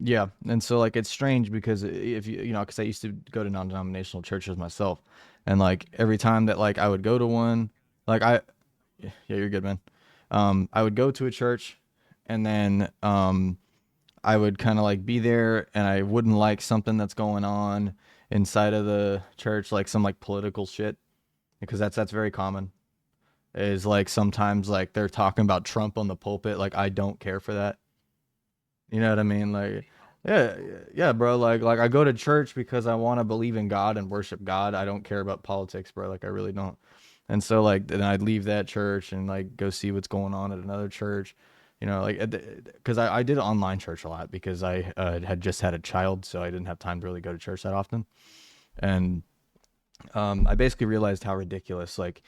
Yeah, and so like it's strange because if you know, because I used to go to non-denominational churches myself, and like every time that like I would go to one, like yeah, you're good, man. I would go to a church, and then I would kind of like be there, and I wouldn't like something that's going on inside of the church, like some like political shit, because that's very common. Is like sometimes like they're talking about Trump on the pulpit, like I don't care for that. You know what I mean? Like, yeah, yeah, bro. Like I go to church because I want to believe in God and worship God. I don't care about politics, bro. Like I really don't. And so like then I'd leave that church and like go see what's going on at another church. You know, like because I did online church a lot because I had just had a child, so I didn't have time to really go to church that often. And I basically realized how ridiculous like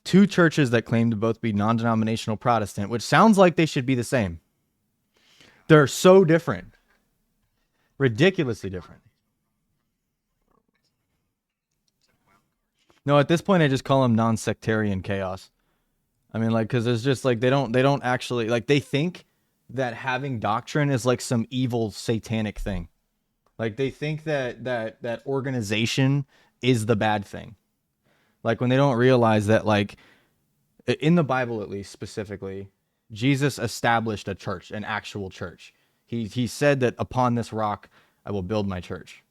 two churches that claim to both be non-denominational Protestant, which sounds like they should be the same. They're so different, ridiculously different. No, at this point, I just call them non-sectarian chaos. I mean, like, because there's just like they don't actually like they think that having doctrine is like some evil satanic thing. Like they think that organization is the bad thing. Like when they don't realize that like in the Bible at least specifically, Jesus established a church, an actual church. He said that upon this rock I will build my church.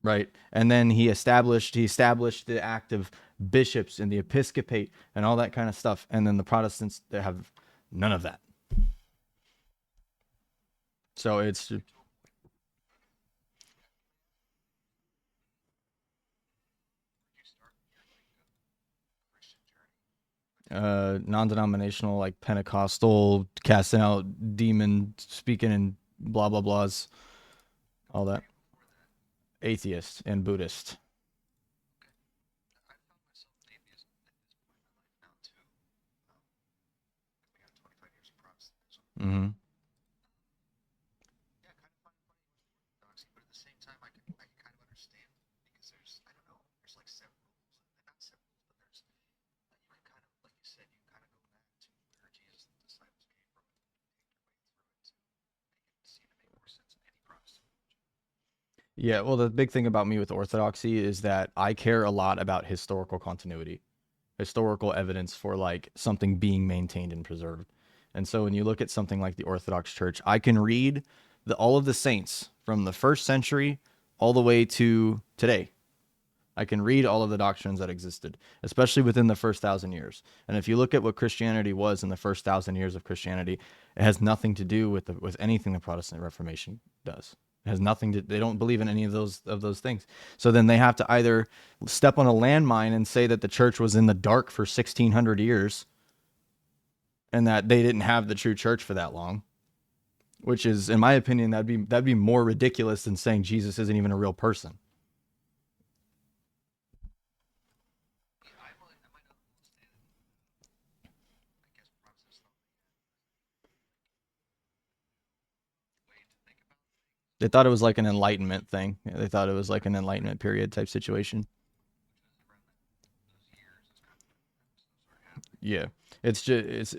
Right, and then he established the act of bishops and the episcopate and all that kind of stuff, and then the Protestants, they have none of that. So it's non-denominational, like Pentecostal, casting out demon speaking and blah blah blahs, all that. Atheist and Buddhist. Mm-hmm. Yeah, well, the big thing about me with Orthodoxy is that I care a lot about historical continuity, historical evidence for like something being maintained and preserved. And so when you look at something like the Orthodox Church, I can read all of the saints from the first century all the way to today. I can read all of the doctrines that existed, especially within the first 1,000 years. And if you look at what Christianity was in the first 1,000 years of Christianity, it has nothing to do with anything the Protestant Reformation does. It has nothing to. They don't believe in any of those things. So then they have to either step on a landmine and say that the church was in the dark for 1,600 years and that they didn't have the true church for that long, which is, in my opinion, that'd be more ridiculous than saying Jesus isn't even a real person. They thought it was like an enlightenment thing. They thought it was like an enlightenment period type situation. Yeah. It's just it's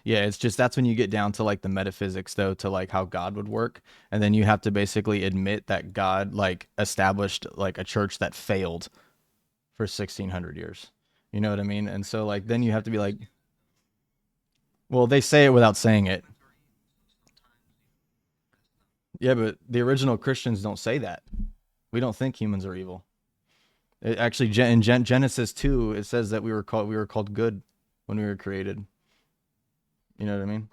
yeah, it's just that's when you get down to like the metaphysics though, to like how God would work, and then you have to basically admit that God like established like a church that failed for 1,600 years. You know what I mean? And so like then you have to be like, well, they say it without saying it. Yeah, but the original Christians don't say that. We don't think humans are evil. It actually, in Genesis 2, it says that we were called good when we were created. You know what I mean?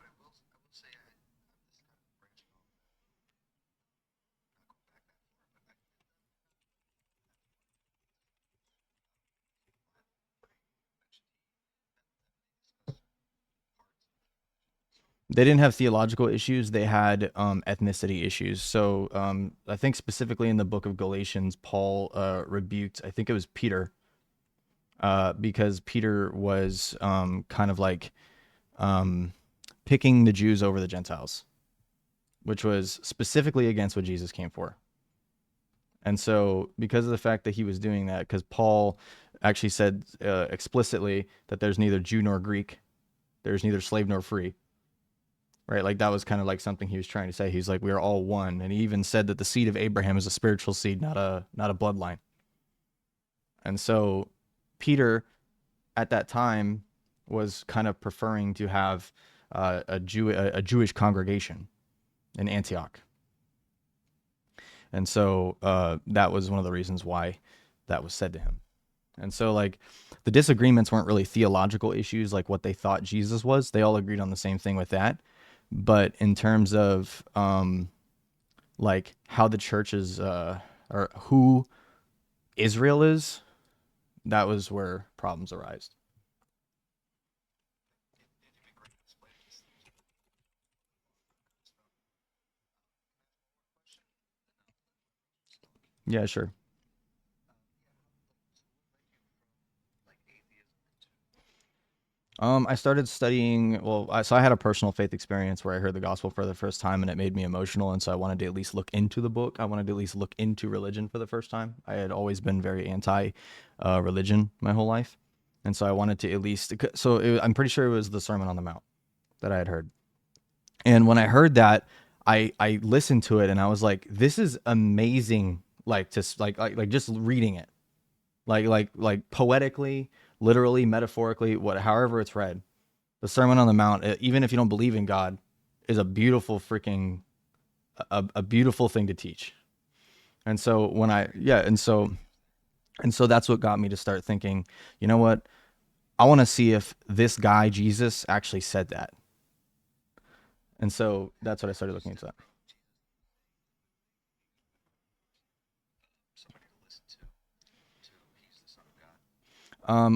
They didn't have theological issues; they had ethnicity issues. So I think specifically in the book of Galatians, Paul rebuked. I think it was Peter, because Peter was kind of like um, picking the Jews over the Gentiles, which was specifically against what Jesus came for. And so, because of the fact that he was doing that, because Paul actually said explicitly that there's neither Jew nor Greek, there's neither slave nor free, right? Like that was kind of like something he was trying to say. He's like, we are all one, and he even said that the seed of Abraham is a spiritual seed, not a bloodline. And so Peter at that time was kind of preferring to have a Jewish congregation in Antioch, and so that was one of the reasons why that was said to him. And so like the disagreements weren't really theological issues like what they thought Jesus was. They all agreed on the same thing with that. But in terms of like how the church is or who Israel is, that was where problems arise. Yeah, sure. I started studying. Well, so I had a personal faith experience where I heard the gospel for the first time, and it made me emotional. And so I wanted to at least look into the book. I wanted to at least look into religion for the first time. I had always been very anti religion my whole life, and so I wanted to at least. I'm pretty sure it was the Sermon on the Mount that I had heard. And when I heard that, I listened to it, and I was like, "This is amazing!" Like just like just reading it, like poetically, literally, metaphorically, what however it's read. The Sermon on the Mount, even if you don't believe in God, is a beautiful freaking a beautiful thing to teach. And so when I yeah, and so that's what got me to start thinking, you know what? I want to see if this guy Jesus actually said that. And so that's what I started looking into that.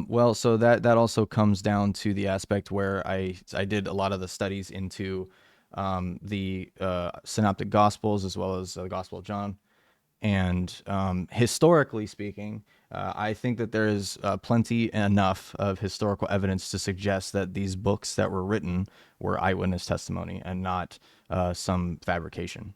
Well, so that also comes down to the aspect where I did a lot of the studies into the synoptic gospels as well as the Gospel of John. And historically speaking, I think that there is plenty enough of historical evidence to suggest that these books that were written were eyewitness testimony and not some fabrication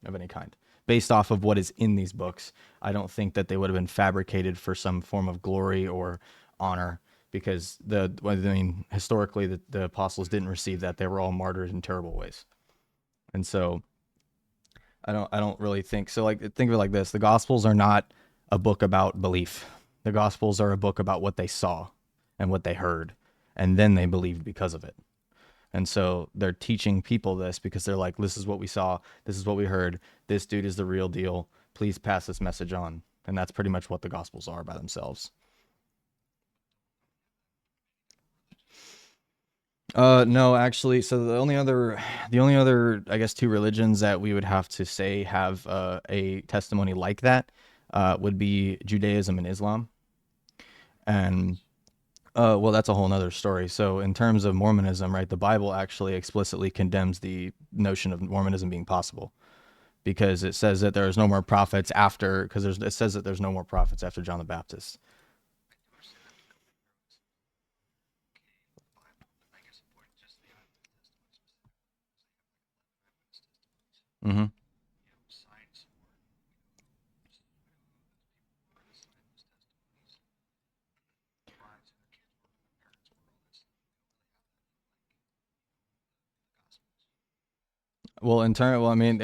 of any kind. Based off of what is in these books, I don't think that they would have been fabricated for some form of glory or honor because I mean, historically, the apostles didn't receive that. They were all martyred in terrible ways. And so I don't really think so. Like think of it like this: the Gospels are not a book about belief. The Gospels are a book about what they saw and what they heard, and then they believed because of it. And so they're teaching people this because they're like, this is what we saw, this is what we heard, this dude is the real deal. Please pass this message on. And that's pretty much what the Gospels are by themselves. No, actually, so the only other, I guess, two religions that we would have to say have a testimony like that would be Judaism and Islam. And well, that's a whole nother story. So, in terms of Mormonism, right, the Bible actually explicitly condemns the notion of Mormonism being possible because it says that there's no more prophets after, because it says that there's no more prophets after John the Baptist. Mm-hmm. Well, I mean,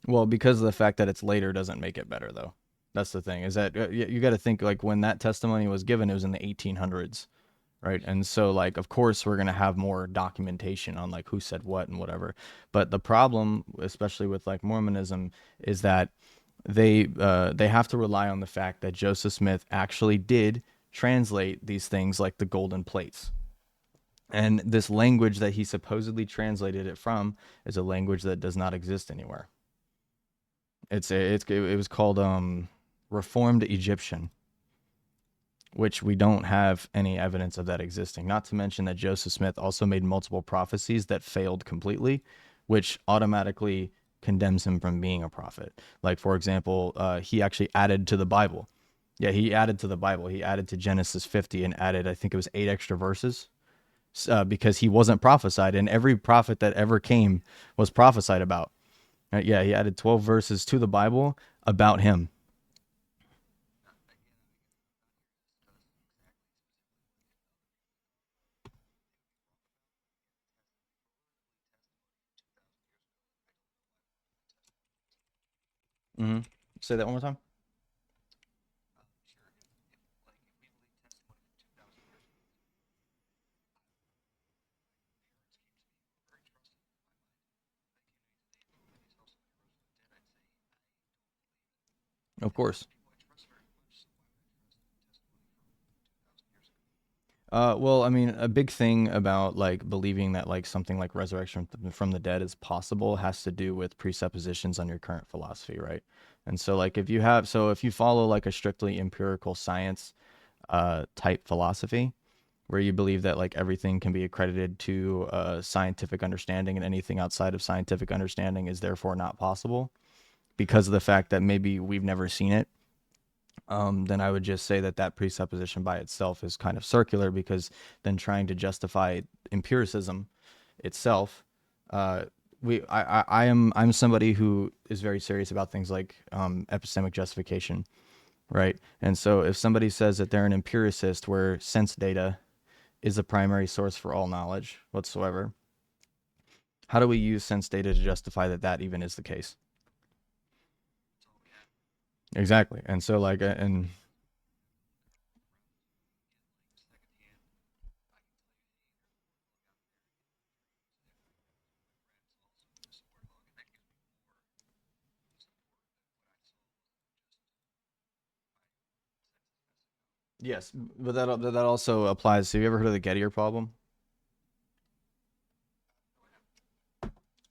well, because of the fact that it's later doesn't make it better, though. That's the thing is that you got to think like when that testimony was given, it was in the 1800s, right? And so like of course we're going to have more documentation on like who said what and whatever. But the problem, especially with like Mormonism, is that they have to rely on the fact that Joseph Smith actually did translate these things like the golden plates. And this language that he supposedly translated it from is a language that does not exist anywhere. It was called Reformed Egyptian, which we don't have any evidence of that existing. Not to mention that Joseph Smith also made multiple prophecies that failed completely, which automatically condemns him from being a prophet. Like, for example, he actually added to the Bible. Yeah, he added to the Bible. He added to Genesis 50 and added, I think it was 8 extra verses because he wasn't prophesied. And every prophet that ever came was prophesied about. Yeah, he added 12 verses to the Bible about him. Mm-hmm. Say that one more time. Of course. Well, I mean, a big thing about like believing that like something like resurrection from the dead is possible has to do with presuppositions on your current philosophy, right? And so, like, if you follow like a strictly empirical science type philosophy, where you believe that like everything can be accredited to scientific understanding and anything outside of scientific understanding is therefore not possible because of the fact that maybe we've never seen it, then I would just say that that presupposition by itself is kind of circular because then trying to justify empiricism itself, uh, I'm somebody who is very serious about things like epistemic justification, right? And so if somebody says that they're an empiricist where sense data is the primary source for all knowledge whatsoever, how do we use sense data to justify that that even is the case? Exactly. And so like and yes, but that also applies. Have you ever heard of the Gettier problem?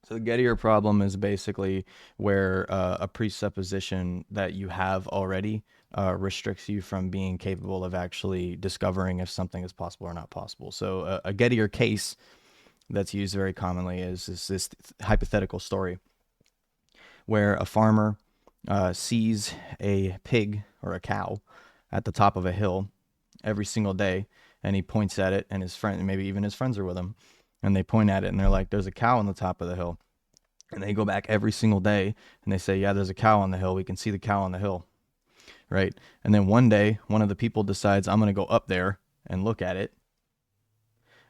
So the Gettier problem is basically where a presupposition that you have already restricts you from being capable of actually discovering if something is possible or not possible. So a Gettier case that's used very commonly is this hypothetical story where a farmer sees a pig or a cow at the top of a hill every single day, and he points at it, and his friend, maybe even his friends are with him, and they point at it, and they're like, "There's a cow on the top of the hill." And they go back every single day, and they say, "Yeah, there's a cow on the hill. We can see the cow on the hill." Right? And then one day, one of the people decides, "I'm going to go up there and look at it."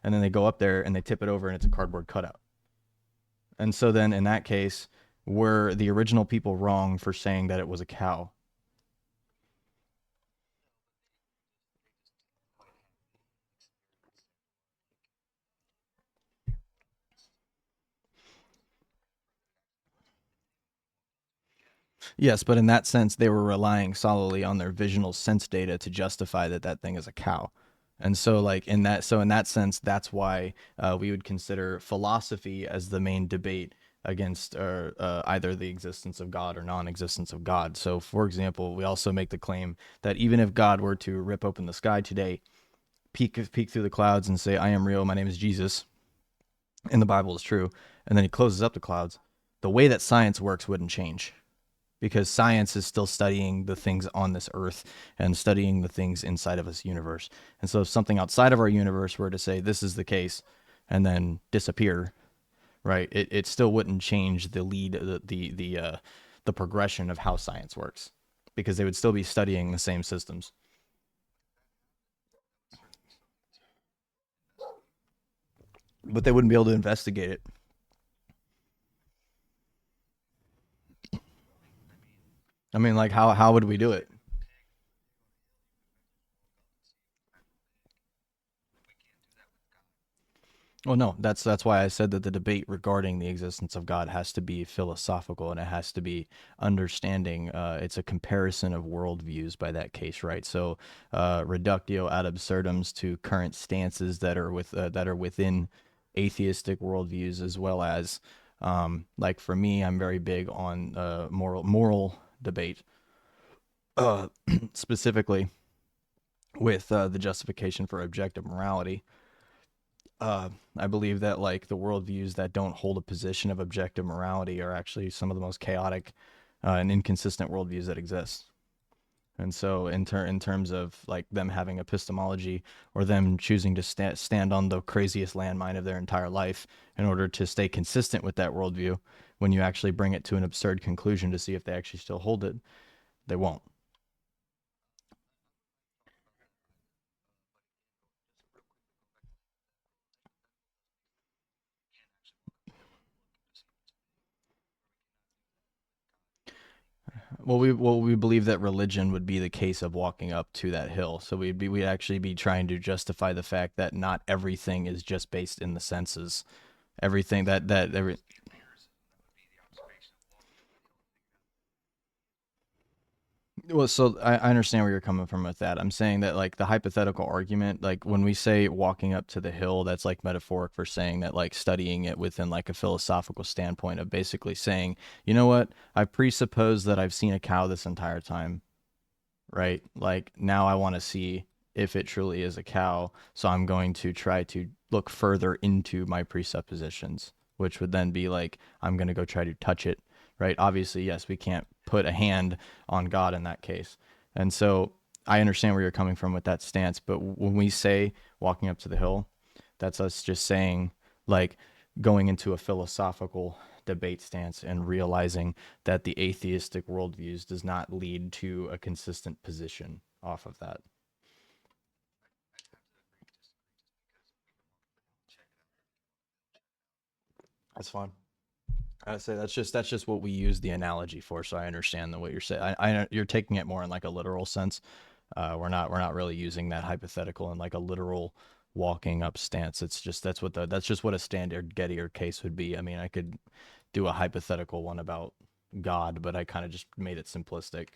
And then they go up there and they tip it over, and it's a cardboard cutout. And so then in that case, were the original people wrong for saying that it was a cow? Yes, but in that sense, they were relying solely on their visual sense data to justify that that thing is a cow. And so, like in that sense, that's why we would consider philosophy as the main debate against either the existence of God or non-existence of God. So, for example, we also make the claim that even if God were to rip open the sky today, peek through the clouds, and say, "I am real. My name is Jesus," and the Bible is true, and then he closes up the clouds, the way that science works wouldn't change because science is still studying the things on this earth and studying the things inside of this universe. And so if something outside of our universe were to say this is the case and then disappear, right, it still wouldn't change the progression of how science works because they would still be studying the same systems, but they wouldn't be able to investigate it. I mean, like how would we do it? Well, no, that's why I said that the debate regarding the existence of God has to be philosophical and it has to be understanding. It's a comparison of worldviews by that case, right? So, reductio ad absurdums to current stances that are within atheistic worldviews, as well as, like for me, I'm very big on moral debate, uh, specifically with the justification for objective morality. I believe that like the worldviews that don't hold a position of objective morality are actually some of the most chaotic and inconsistent worldviews that exist. And so, in terms of like them having epistemology or them choosing to stand on the craziest landmine of their entire life in order to stay consistent with that worldview, when you actually bring it to an absurd conclusion to see if they actually still hold it, they won't. Well, we believe that religion would be the case of walking up to that hill. So we'd actually be trying to justify the fact that not everything is just based in the senses. Everything that every Well, so I understand where you're coming from with that. I'm saying that like the hypothetical argument, like when we say walking up to the hill, that's like metaphoric for saying that like studying it within like a philosophical standpoint of basically saying, you know what, I presuppose that I've seen a cow this entire time, right? Like now I want to see if it truly is a cow. So I'm going to try to look further into my presuppositions, which would then be like, I'm going to go try to touch it, right? Obviously, yes, we can't put a hand on God in that case. And so I understand where you're coming from with that stance. But when we say walking up to the hill, that's us just saying, like, going into a philosophical debate stance and realizing that the atheistic worldviews does not lead to a consistent position off of that. That's fine. I say that's just what we use the analogy for. So I understand what you're saying. You're taking it more in like a literal sense. We're not really using that hypothetical in like a literal walking up stance. It's just that's just what a standard Gettier case would be. I mean, I could do a hypothetical one about God, but I kind of just made it simplistic.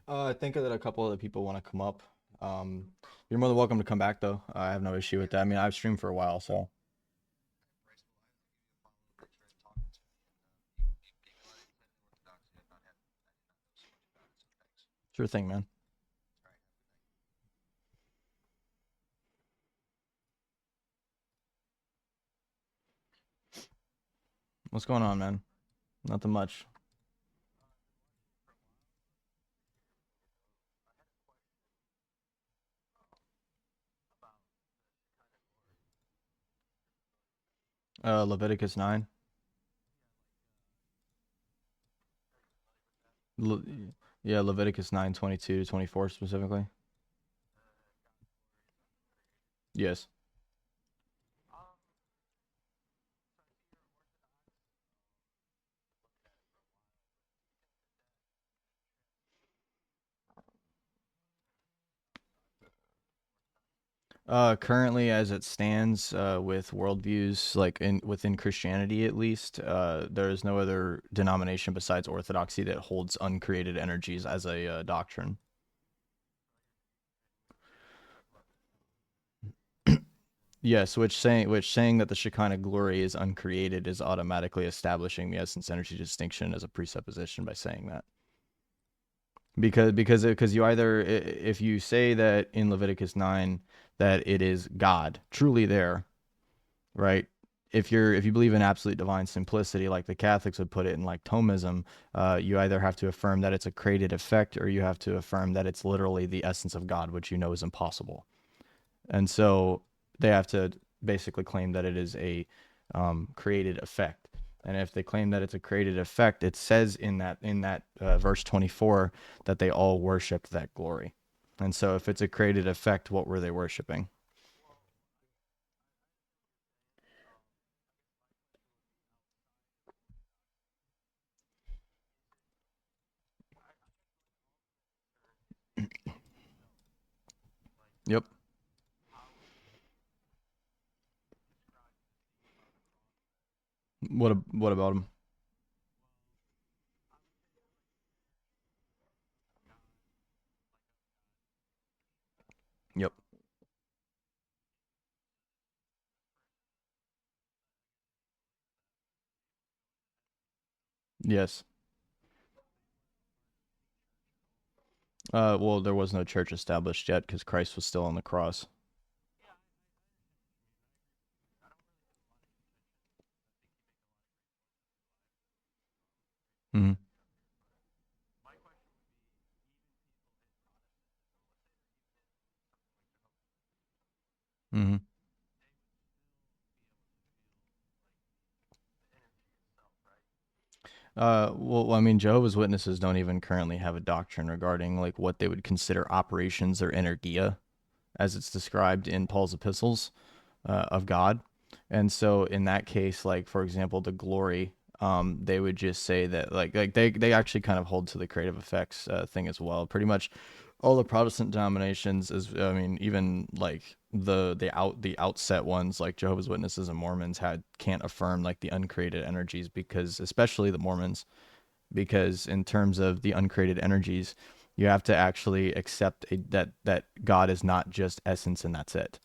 I think that a couple other people want to come up. Um, you're more than welcome to come back though. I have no issue with that. I mean, I've streamed for a while, so sure thing, man. What's going on, man? Nothing much. Leviticus 9. Le- yeah, Leviticus 9:22 to 24 specifically. Yes. Currently, as it stands, with worldviews like in within Christianity at least, there is no other denomination besides Orthodoxy that holds uncreated energies as a doctrine. Yes, which saying that the Shekinah glory is uncreated is automatically establishing the essence energy distinction as a presupposition by saying that. Because you either if you say that in Leviticus 9 that it is God truly there, right? If you believe in absolute divine simplicity, like the Catholics would put it in like Thomism, you either have to affirm that it's a created effect, or you have to affirm that it's literally the essence of God, which you know is impossible. And so they have to basically claim that it is a created effect. And if they claim that it's a created effect, it says in that verse 24 that they all worshipped that glory. And so if it's a created effect, what were they worshiping? Yep. What about them? Yep. Yes. Well, there was no church established yet because Christ was still on the cross. Mm-hmm. Mm-hmm. Well, I mean, Jehovah's Witnesses don't even currently have a doctrine regarding like what they would consider operations or energia, as it's described in Paul's epistles of God. And so in that case, like for example, the glory, they would just say that they actually kind of hold to the creative effects thing as well. Pretty much all the Protestant denominations is, I mean, even like the outset ones like Jehovah's Witnesses and Mormons had can't affirm like the uncreated energies, because especially the Mormons, because in terms of the uncreated energies, you have to actually accept that God is not just essence and that's it,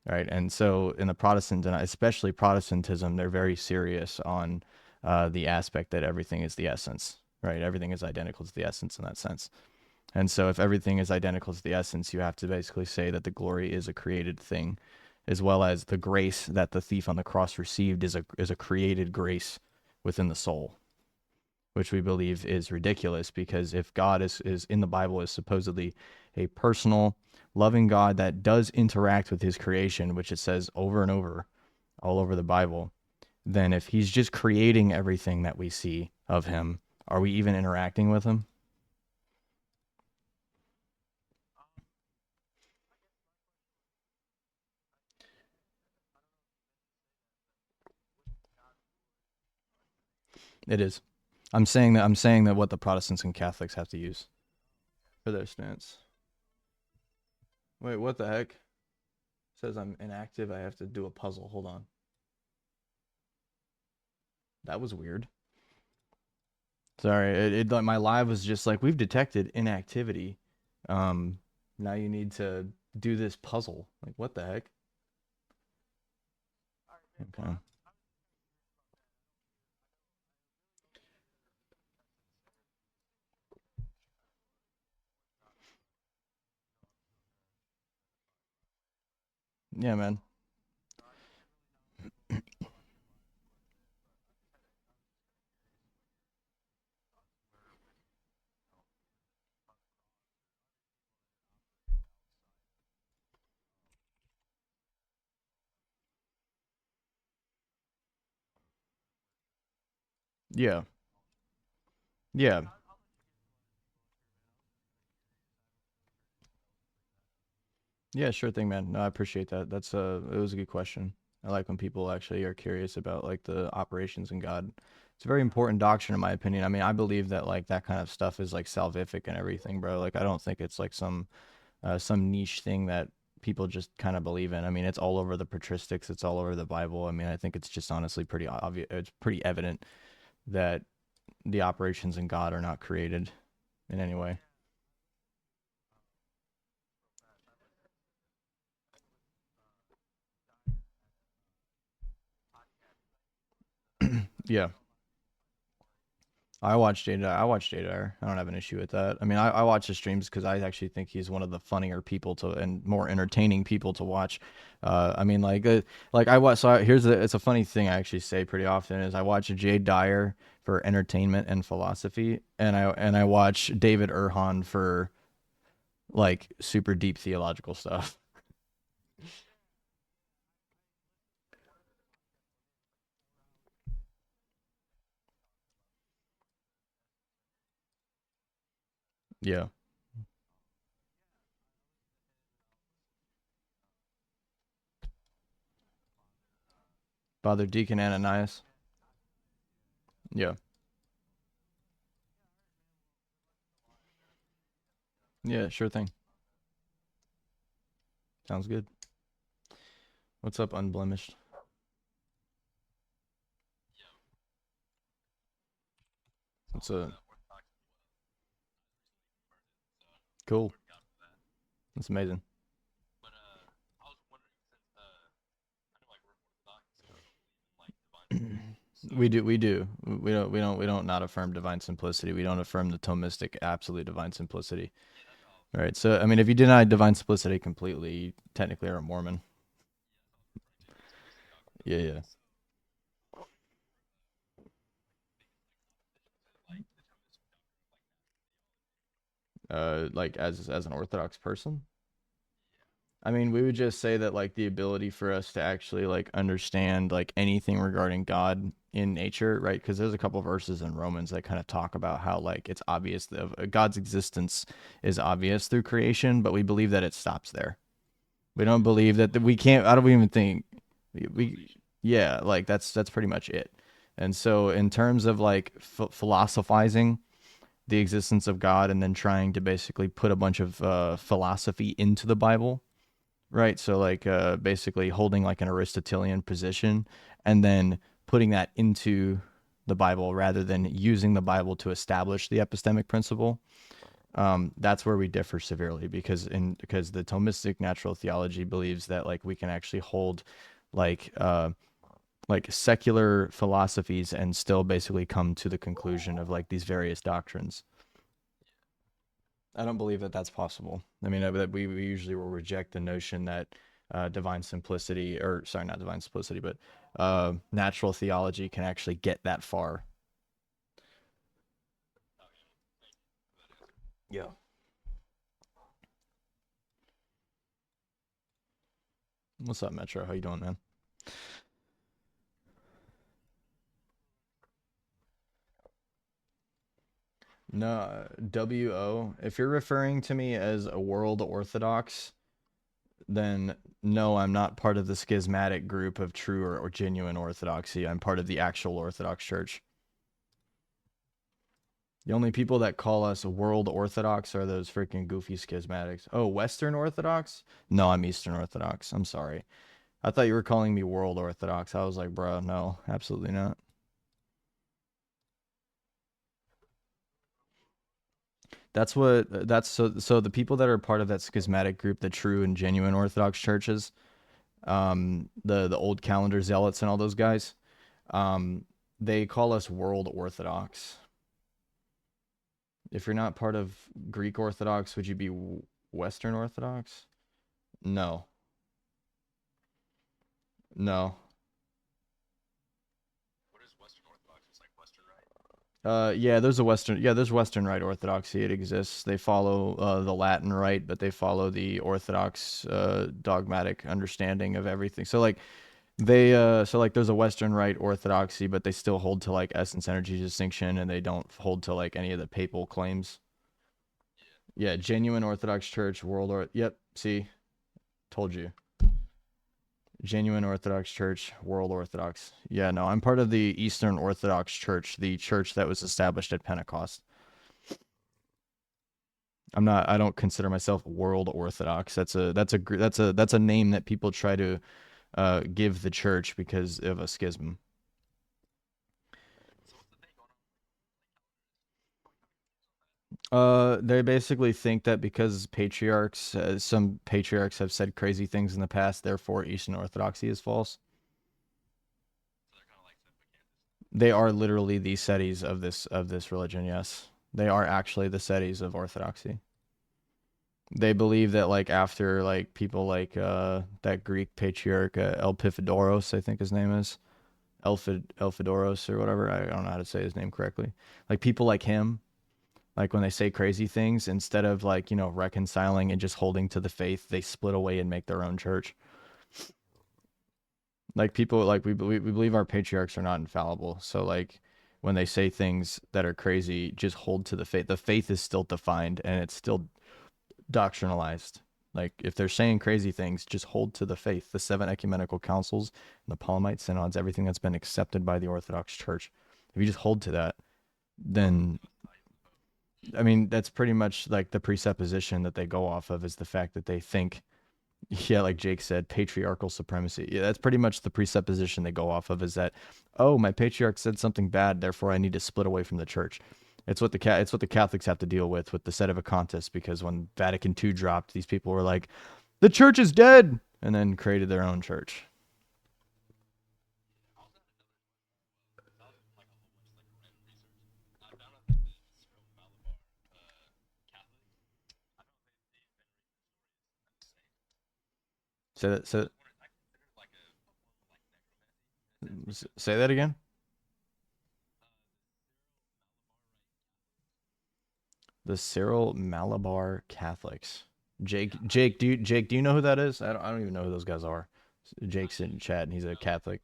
right? And so in the Protestant, especially Protestantism, they're very serious on the aspect that everything is the essence, right? Everything is identical to the essence in that sense. And so if everything is identical to the essence, you have to basically say that the glory is a created thing, as well as the grace that the thief on the cross received is a created grace within the soul, which we believe is ridiculous, because if God is in the Bible is supposedly a personal, loving God that does interact with his creation, which it says over and over all over the Bible, then if he's just creating everything that we see of him, are we even interacting with him? It is. I'm saying that what the Protestants and Catholics have to use for their stance. Wait, what the heck? It says I'm inactive. I have to do a puzzle. Hold on. That was weird. Sorry, it like my live was just like we've detected inactivity. Um, Now you need to do this puzzle. Like what the heck? Okay. Yeah, man. Yeah. Yeah. Yeah, sure thing, man. No, I appreciate that. It was a good question. I like when people actually are curious about like the operations in God. It's a very important doctrine in my opinion. I mean, I believe that like that kind of stuff is like salvific and everything, bro. Like I don't think it's like some niche thing that people just kind of believe in. I mean, it's all over the patristics, it's all over the Bible. I mean, I think it's just honestly pretty obvious. It's pretty evident that the operations in God are not created in any way. Yeah. I watch Jada. I don't have an issue with that. I mean, I watch his streams because I actually think he's one of the funnier people to and more entertaining people to watch. I mean, like I watch. It's a funny thing I actually say pretty often is I watch Jay Dyer for entertainment and philosophy, and I watch David Erhan for like super deep theological stuff. Yeah, Father Deacon Ananias. Yeah, yeah, sure thing. Sounds good. What's up, Unblemished? It's a cool. That's amazing. We do. We don't not affirm divine simplicity. We don't affirm the Thomistic absolute divine simplicity. All right. So I mean, if you deny divine simplicity completely, you technically are a Mormon. Yeah, yeah. Like as an Orthodox person, I mean, we would just say that like the ability for us to actually like understand like anything regarding God in nature, right? Because there's a couple verses in Romans that kind of talk about how like it's obvious that God's existence is obvious through creation, but we believe that it stops there. We don't believe that we can't. I don't even think. Yeah, like that's pretty much it. And so in terms of like philosophizing the existence of God and then trying to basically put a bunch of philosophy into the Bible, right? So like basically holding like an Aristotelian position and then putting that into the Bible rather than using the Bible to establish the epistemic principle. That's where we differ severely because the Thomistic natural theology believes that like we can actually hold like like secular philosophies and still basically come to the conclusion of like these various doctrines. I don't believe that that's possible. I mean, that we usually will reject the notion that divine simplicity, or sorry, not divine simplicity, but natural theology can actually get that far. Yeah. What's up, Metro? How you doing, man? No, WO. If you're referring to me as a world Orthodox, then no, I'm not part of the schismatic group of true or genuine Orthodoxy. I'm part of the actual Orthodox Church. The only people that call us world Orthodox are those freaking goofy schismatics. Oh, Western Orthodox? No, I'm Eastern Orthodox. I'm sorry. I thought you were calling me world Orthodox. I was like, bro, no, absolutely not. That's the people that are part of that schismatic group, the true and genuine Orthodox churches, the old calendar zealots and all those guys, um, they call us world Orthodox. If you're not part of Greek Orthodox, would you be Western Orthodox? No, no. Yeah, there's Western Rite Orthodoxy. It exists. They follow the Latin Rite, but they follow the Orthodox dogmatic understanding of everything. So like so like there's a Western Rite Orthodoxy, but they still hold to like essence energy distinction, and they don't hold to like any of the papal claims. Yeah, genuine Orthodox Church, Yep, see, told you. Genuine Orthodox Church, World Orthodox. Yeah, no, I'm part of the Eastern Orthodox Church, the church that was established at Pentecost. I don't consider myself World Orthodox. That's a name that people try to give the church because of a schism. They basically think that because some patriarchs have said crazy things in the past, therefore Eastern Orthodoxy is false. They are literally the setties of this religion. Yes, they are actually the setties of Orthodoxy. They believe that like after like people like that Greek patriarch Elpiphodoros, I think his name is Elphidoros or whatever. I don't know how to say his name correctly. Like people like him, like when they say crazy things, instead of like reconciling and just holding to the faith, they split away and make their own church. Like people like we believe our patriarchs are not infallible. So like when they say things that are crazy, just hold to the faith. The faith is still defined and it's still doctrinalized. Like if they're saying crazy things, just hold to the faith, the seven ecumenical councils, and the Pauline synods, everything that's been accepted by the Orthodox Church. If you just hold to that, then I mean that's pretty much like the presupposition that they go off of is the fact that they think, yeah, like Jake said, patriarchal supremacy. Yeah, that's pretty much the presupposition they go off of is that, oh, my patriarch said something bad, therefore I need to split away from the church. It's what the Catholics have to deal with the Sedevacantists because when Vatican II dropped, these people were like, the church is dead, and then created their own church. So say that again. The Cyril Malabar Catholics. Jake, do you know who that is? I don't even know who those guys are. Jake's in chat, and he's a Catholic.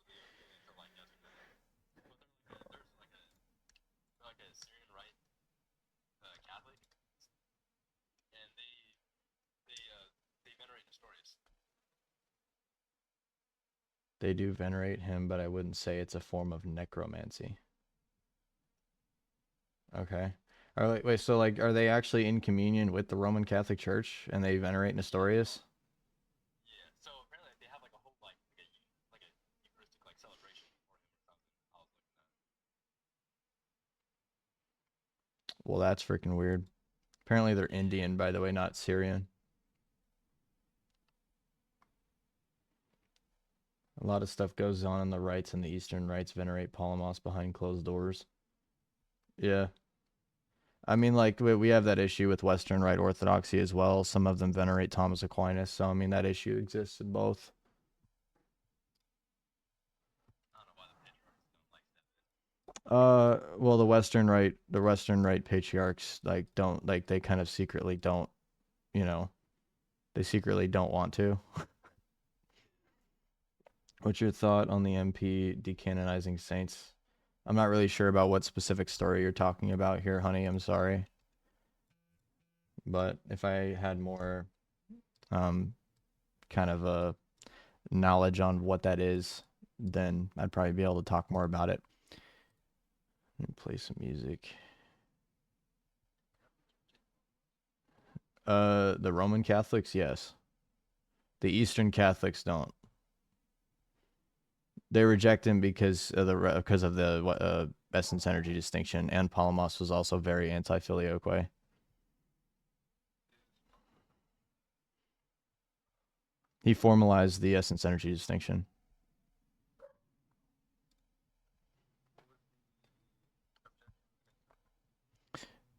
They do venerate him, but I wouldn't say it's a form of necromancy. Okay. Wait, so like, are they actually in communion with the Roman Catholic Church and they venerate Nestorius? Well, that's freaking weird. Apparently they're Indian, by the way, not Syrian. A lot of stuff goes on the rites, and the Eastern rites venerate Palamos behind closed doors. Yeah. I mean, like, we have that issue with Western Rite Orthodoxy as well. Some of them venerate Thomas Aquinas. So, I mean, that issue exists in both. Well, the Western Rite patriarchs, like, don't, like, they kind of secretly don't, you know, they secretly don't want to. What's your thought on the MP decanonizing saints? I'm not really sure about what specific story you're talking about here, honey. I'm sorry. But if I had more um, kind of a knowledge on what that is, then I'd probably be able to talk more about it. Let me play some music. The Roman Catholics, yes. The Eastern Catholics don't. They reject him because of the essence energy distinction, and Palamos was also very anti-filioque. He formalized the essence energy distinction.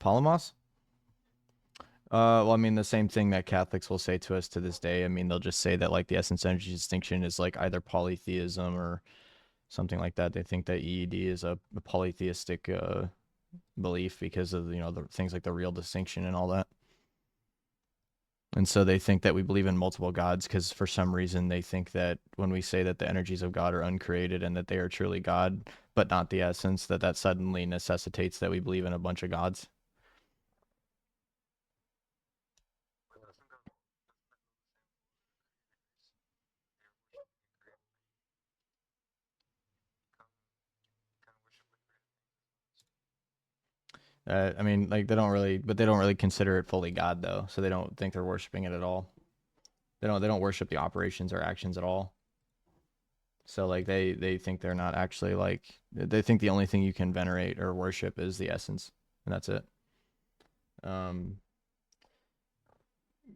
Palamos? Well, I mean, the same thing that Catholics will say to us to this day. I mean, they'll just say that like the essence energy distinction is like either polytheism or something like that. They think that EED is a polytheistic belief because of the things like the real distinction and all that. And so they think that we believe in multiple gods because for some reason they think that when we say that the energies of God are uncreated and that they are truly God, but not the essence, that suddenly necessitates that we believe in a bunch of gods. I mean, like they don't really consider it fully God though, so they don't think they're worshiping it at all. They don't worship the operations or actions at all. So like they think they're not actually like they think the only thing you can venerate or worship is the essence, and that's it. Um,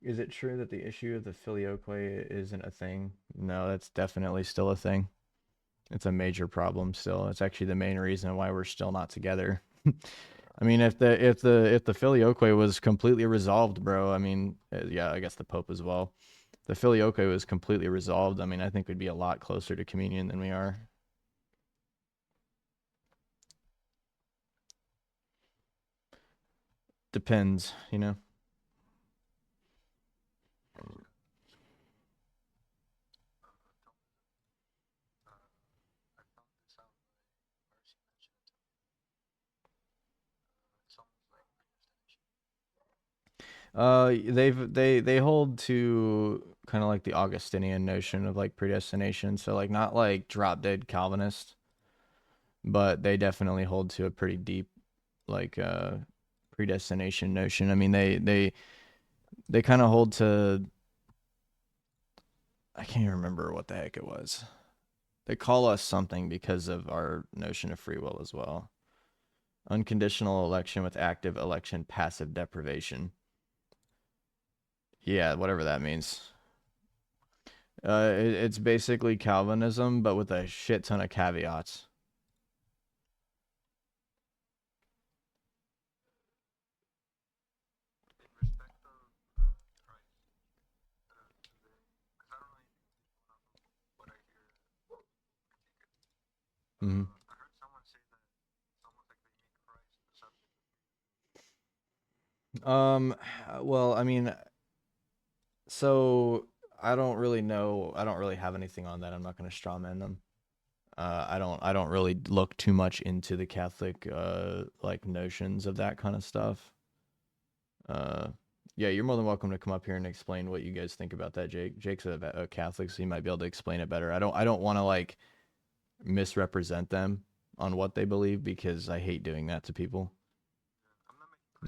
is it true that the issue of the filioque isn't a thing? No, that's definitely still a thing. It's a major problem still. It's actually the main reason why we're still not together. I mean, if the filioque was completely resolved, bro. I mean, yeah, I guess the Pope as well. The filioque was completely resolved. I mean, I think we'd be a lot closer to communion than we are. Depends, you know. They hold to kind of like the Augustinian notion of like predestination. So like not like drop dead Calvinist, but they definitely hold to a pretty deep like predestination notion. I mean they kind of hold to I can't even remember what the heck it was. They call us something because of our notion of free will as well. Unconditional election with active election, passive deprivation. Yeah, whatever that means. It's basically Calvinism, but with a shit ton of caveats. Hmm. Um, well, I mean, so I don't really know. I don't really have anything on that. I'm not going to strawman them. I don't really look too much into the Catholic like notions of that kind of stuff. Uh, Yeah, you're more than welcome to come up here and explain what you guys think about that, Jake. Jake's a Catholic, so he might be able to explain it better. I don't want to like misrepresent them on what they believe because I hate doing that to people.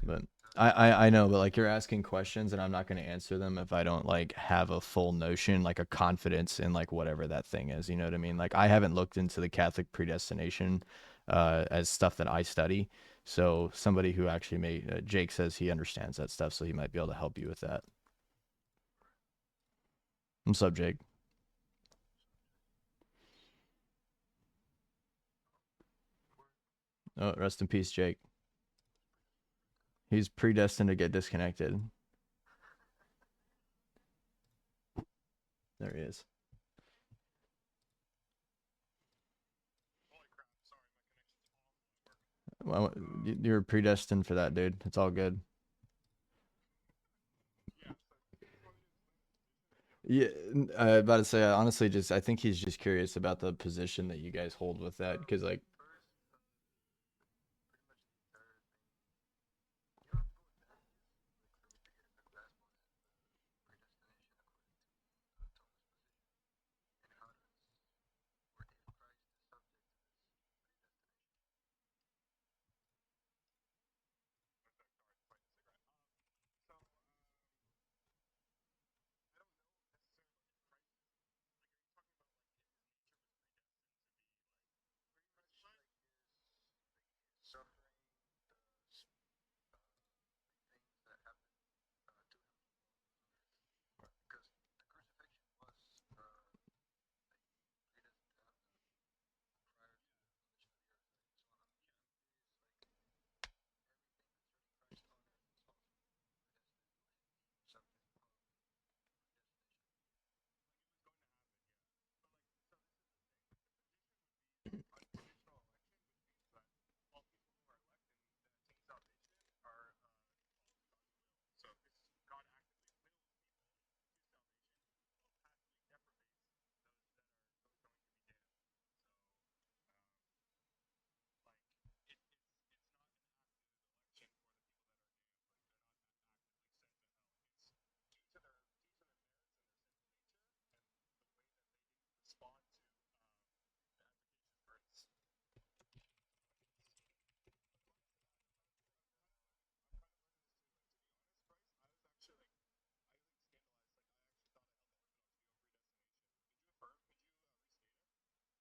But I know, but like you're asking questions and I'm not going to answer them if I don't like have a full notion, like a confidence in like whatever that thing is. You know what I mean? Like I haven't looked into the Catholic predestination as stuff that I study. So somebody who actually made Jake says he understands that stuff, so he might be able to help you with that. What's up, Jake? Oh, rest in peace, Jake. He's predestined to get disconnected. There he is. Well, you're predestined for that, dude. It's all good. Yeah, about to say, I honestly just I think he's just curious about the position that you guys hold with that, because like,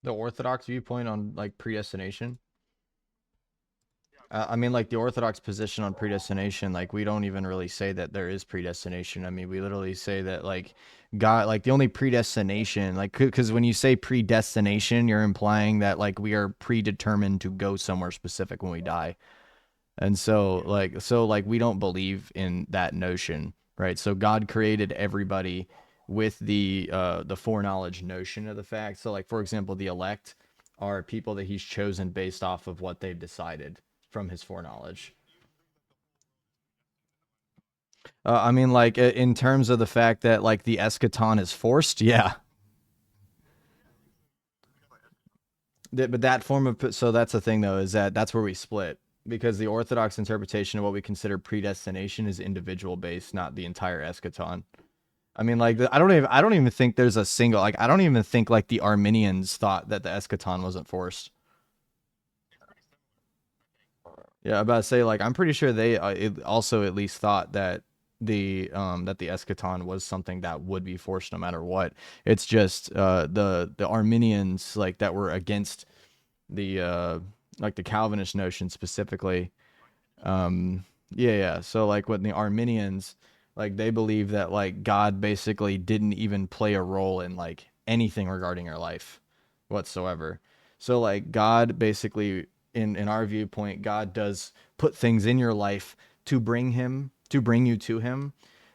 the Orthodox viewpoint on like predestination. I mean, like the Orthodox position on predestination, like we don't even really say that there is predestination. I mean, we literally say that like God, like the only predestination, like because when you say predestination, you're implying that like we are predetermined to go somewhere specific when we die. And so like we don't believe in that notion, right? So God created everybody with the foreknowledge notion of the fact. So like for example, the elect are people that he's chosen based off of what they've decided from his foreknowledge. I mean, like in terms of the fact that like the eschaton is forced, yeah. But that form of so that's the thing though is that that's where we split because the Orthodox interpretation of what we consider predestination is individual based, not the entire eschaton. I mean, like I don't even think there's a single like I don't even think like the Arminians thought that the eschaton wasn't forced. Yeah, I'm about to say like I'm pretty sure they also at least thought that the eschaton was something that would be forced no matter what. It's just the Arminians like that were against the like the Calvinist notion specifically. Yeah, yeah. So like when the Arminians, like they believe that like God basically didn't even play a role in like anything regarding our life whatsoever. So like God basically in our viewpoint, God does put things in your life to bring you to him,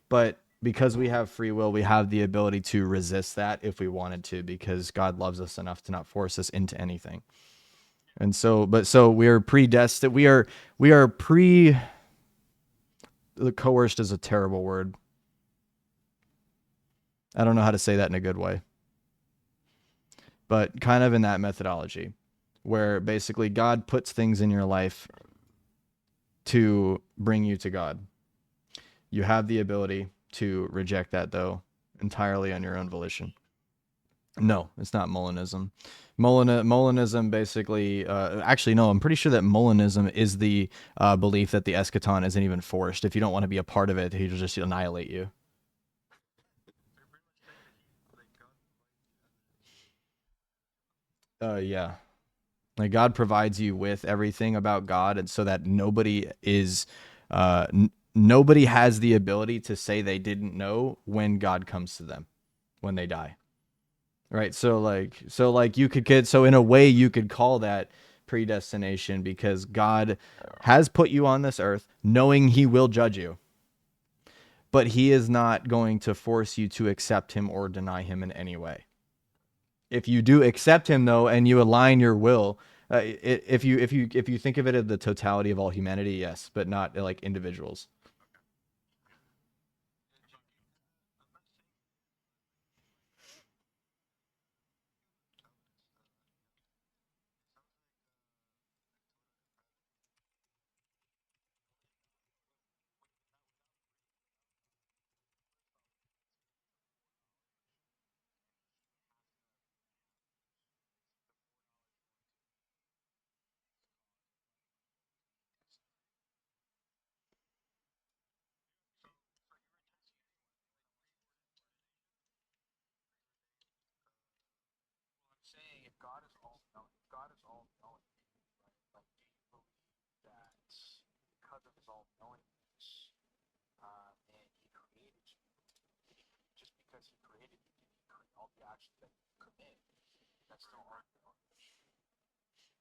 but because we have free will, we have the ability to resist that if we wanted to because God loves us enough to not force us into anything. And so but so we're predestined we are pre the coerced is a terrible word. I don't know how to say that in a good way, but kind of in that methodology where basically God puts things in your life to bring you to God. You have the ability to reject that though entirely on your own volition. No, it's not Molinism. Molinism basically, actually, no, I'm pretty sure that Molinism is the belief that the eschaton isn't even forced. If you don't want to be a part of it, he'll just annihilate you. Yeah. Like God provides you with everything about God, and so that nobody has the ability to say they didn't know when God comes to them when they die. Right. So like you could get, so in a way you could call that predestination because God has put you on this earth knowing he will judge you, but he is not going to force you to accept him or deny him in any way. If you do accept him though and you align your will, if you think of it as the totality of all humanity, yes, but not like individuals.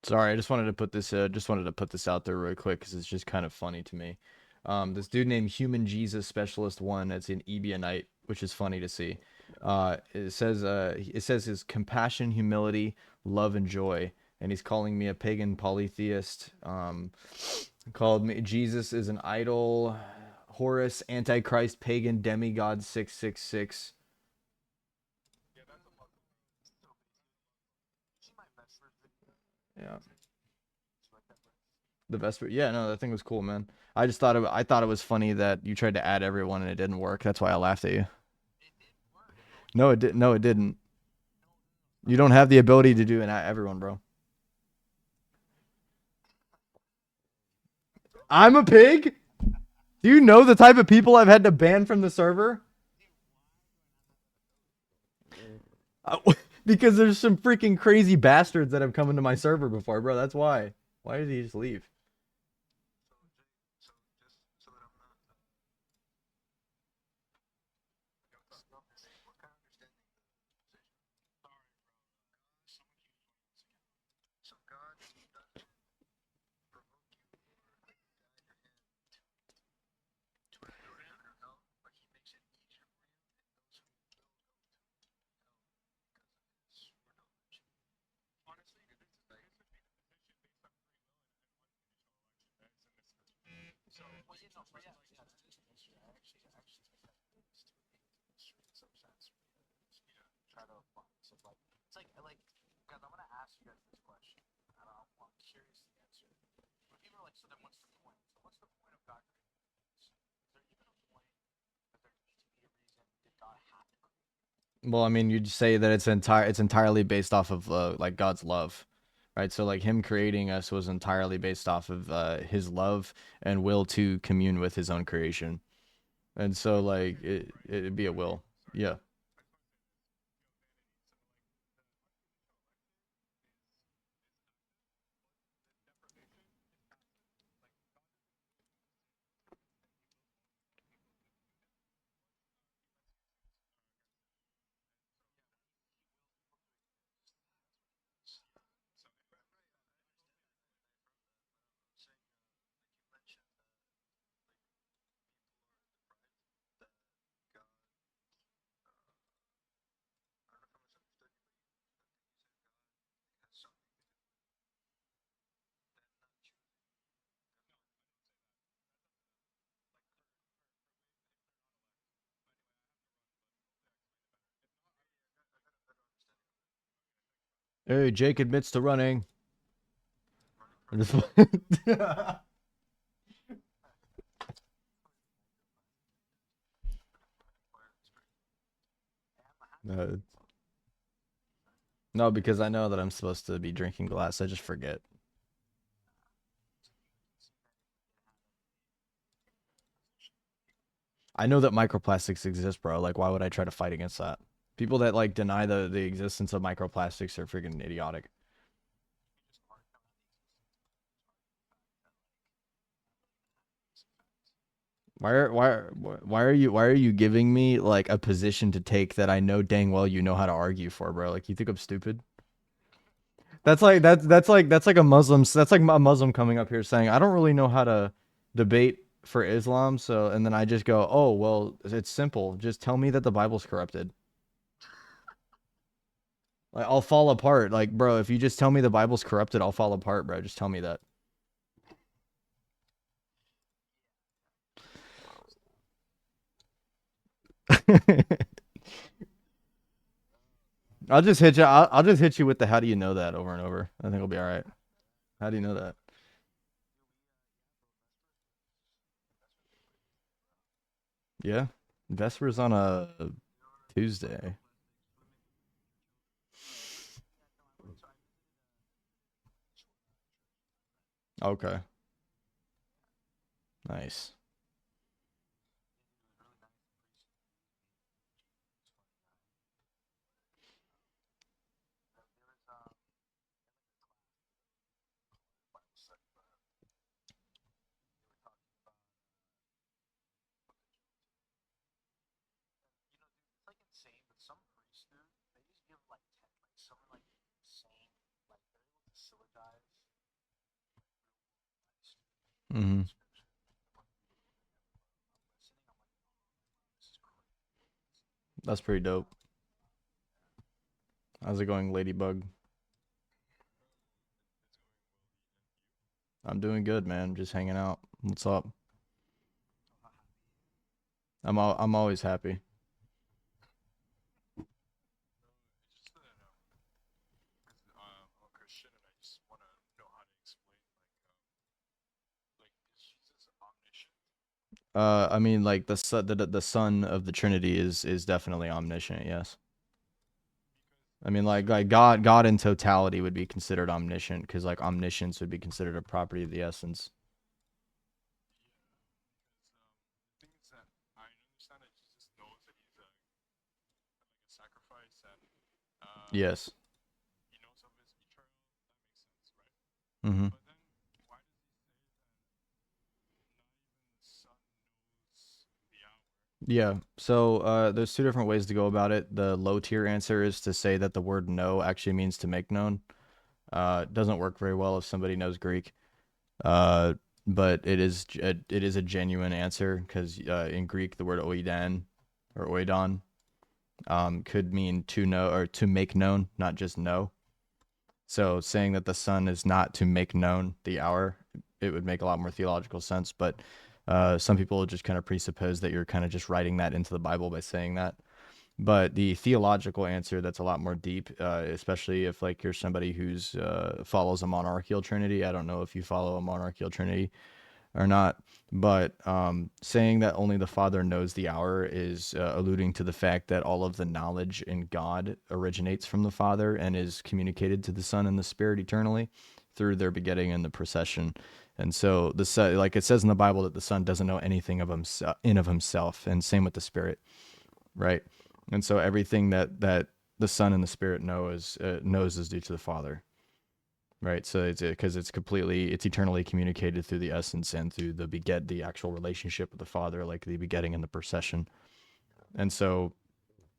Sorry, I just wanted to put this out there real quick because it's just kind of funny to me. This dude named Human Jesus Specialist One. It's an Ebionite, which is funny to see. It says his compassion, humility, love, and joy, and he's calling me a pagan polytheist. Called me Jesus is an idol, Horus, Antichrist, pagan, demigod, 666. Yeah, the Vesper. Yeah, no, that thing was cool, man. I thought it was funny that you tried to add everyone and it didn't work. That's why I laughed at you. No, it didn't. No, it didn't. You don't have the ability to do an everyone, bro. I'm a pig. Do you know the type of people I've had to ban from the server? Uh, because there's some freaking crazy bastards that have come into my server before, bro. That's why. Why did he just leave? Well, I mean, you'd say that it's entirely based off of like God's love, right? So like him creating us was entirely based off of his love and will to commune with his own creation. And so like it'd be a will. Yeah. Hey, Jake admits to running. Uh, no, because I know that I'm supposed to be drinking glass. I just forget. I know that microplastics exist, bro. Like, why would I try to fight against that? People that like deny the existence of microplastics are freaking idiotic. Why are you giving me like a position to take that I know dang well you know how to argue for, bro? Like you think I'm stupid? That's like a Muslim coming up here saying I don't really know how to debate for Islam, so and then I just go, oh well, it's simple. Just tell me that the Bible's corrupted. Like I'll fall apart. Like bro, if you just tell me the Bible's corrupted, I'll fall apart, bro. Just tell me that. I'll just hit you with the how do you know that over and over. I think it'll be all right. How do you know that? Yeah. Vespers on a Tuesday. Okay. Nice. Hmm. That's pretty dope. How's it going, Ladybug? I'm doing good, man. Just hanging out. What's up? I'm always happy. I mean, like the son of the Trinity is definitely omniscient. Yes. I mean, like God in totality would be considered omniscient because like omniscience would be considered a property of the essence. Yes. Hmm. Yeah. So there's two different ways to go about it. The low tier answer is to say that the word know actually means to make known. It doesn't work very well if somebody knows Greek. Uh, but it is a genuine answer because in Greek the word oidan or oidon could mean to know or to make known, not just know. So saying that the sun is not to make known the hour, it would make a lot more theological sense. But some people just kind of presuppose that you're kind of just writing that into the Bible by saying that. But the theological answer that's a lot more deep, especially if like you're somebody who's follows a monarchical trinity. I don't know if you follow a monarchical trinity or not, but saying that only the Father knows the hour is alluding to the fact that all of the knowledge in God originates from the Father and is communicated to the Son and the Spirit eternally through their begetting and the procession. And so the Son, like it says in the Bible, that the Son doesn't know anything of himself, in of himself, and same with the Spirit, right? And so everything that the Son and the Spirit knows is due to the Father, right? So it's because it's eternally communicated through the essence and through the actual relationship with the Father, like the begetting and the procession. And so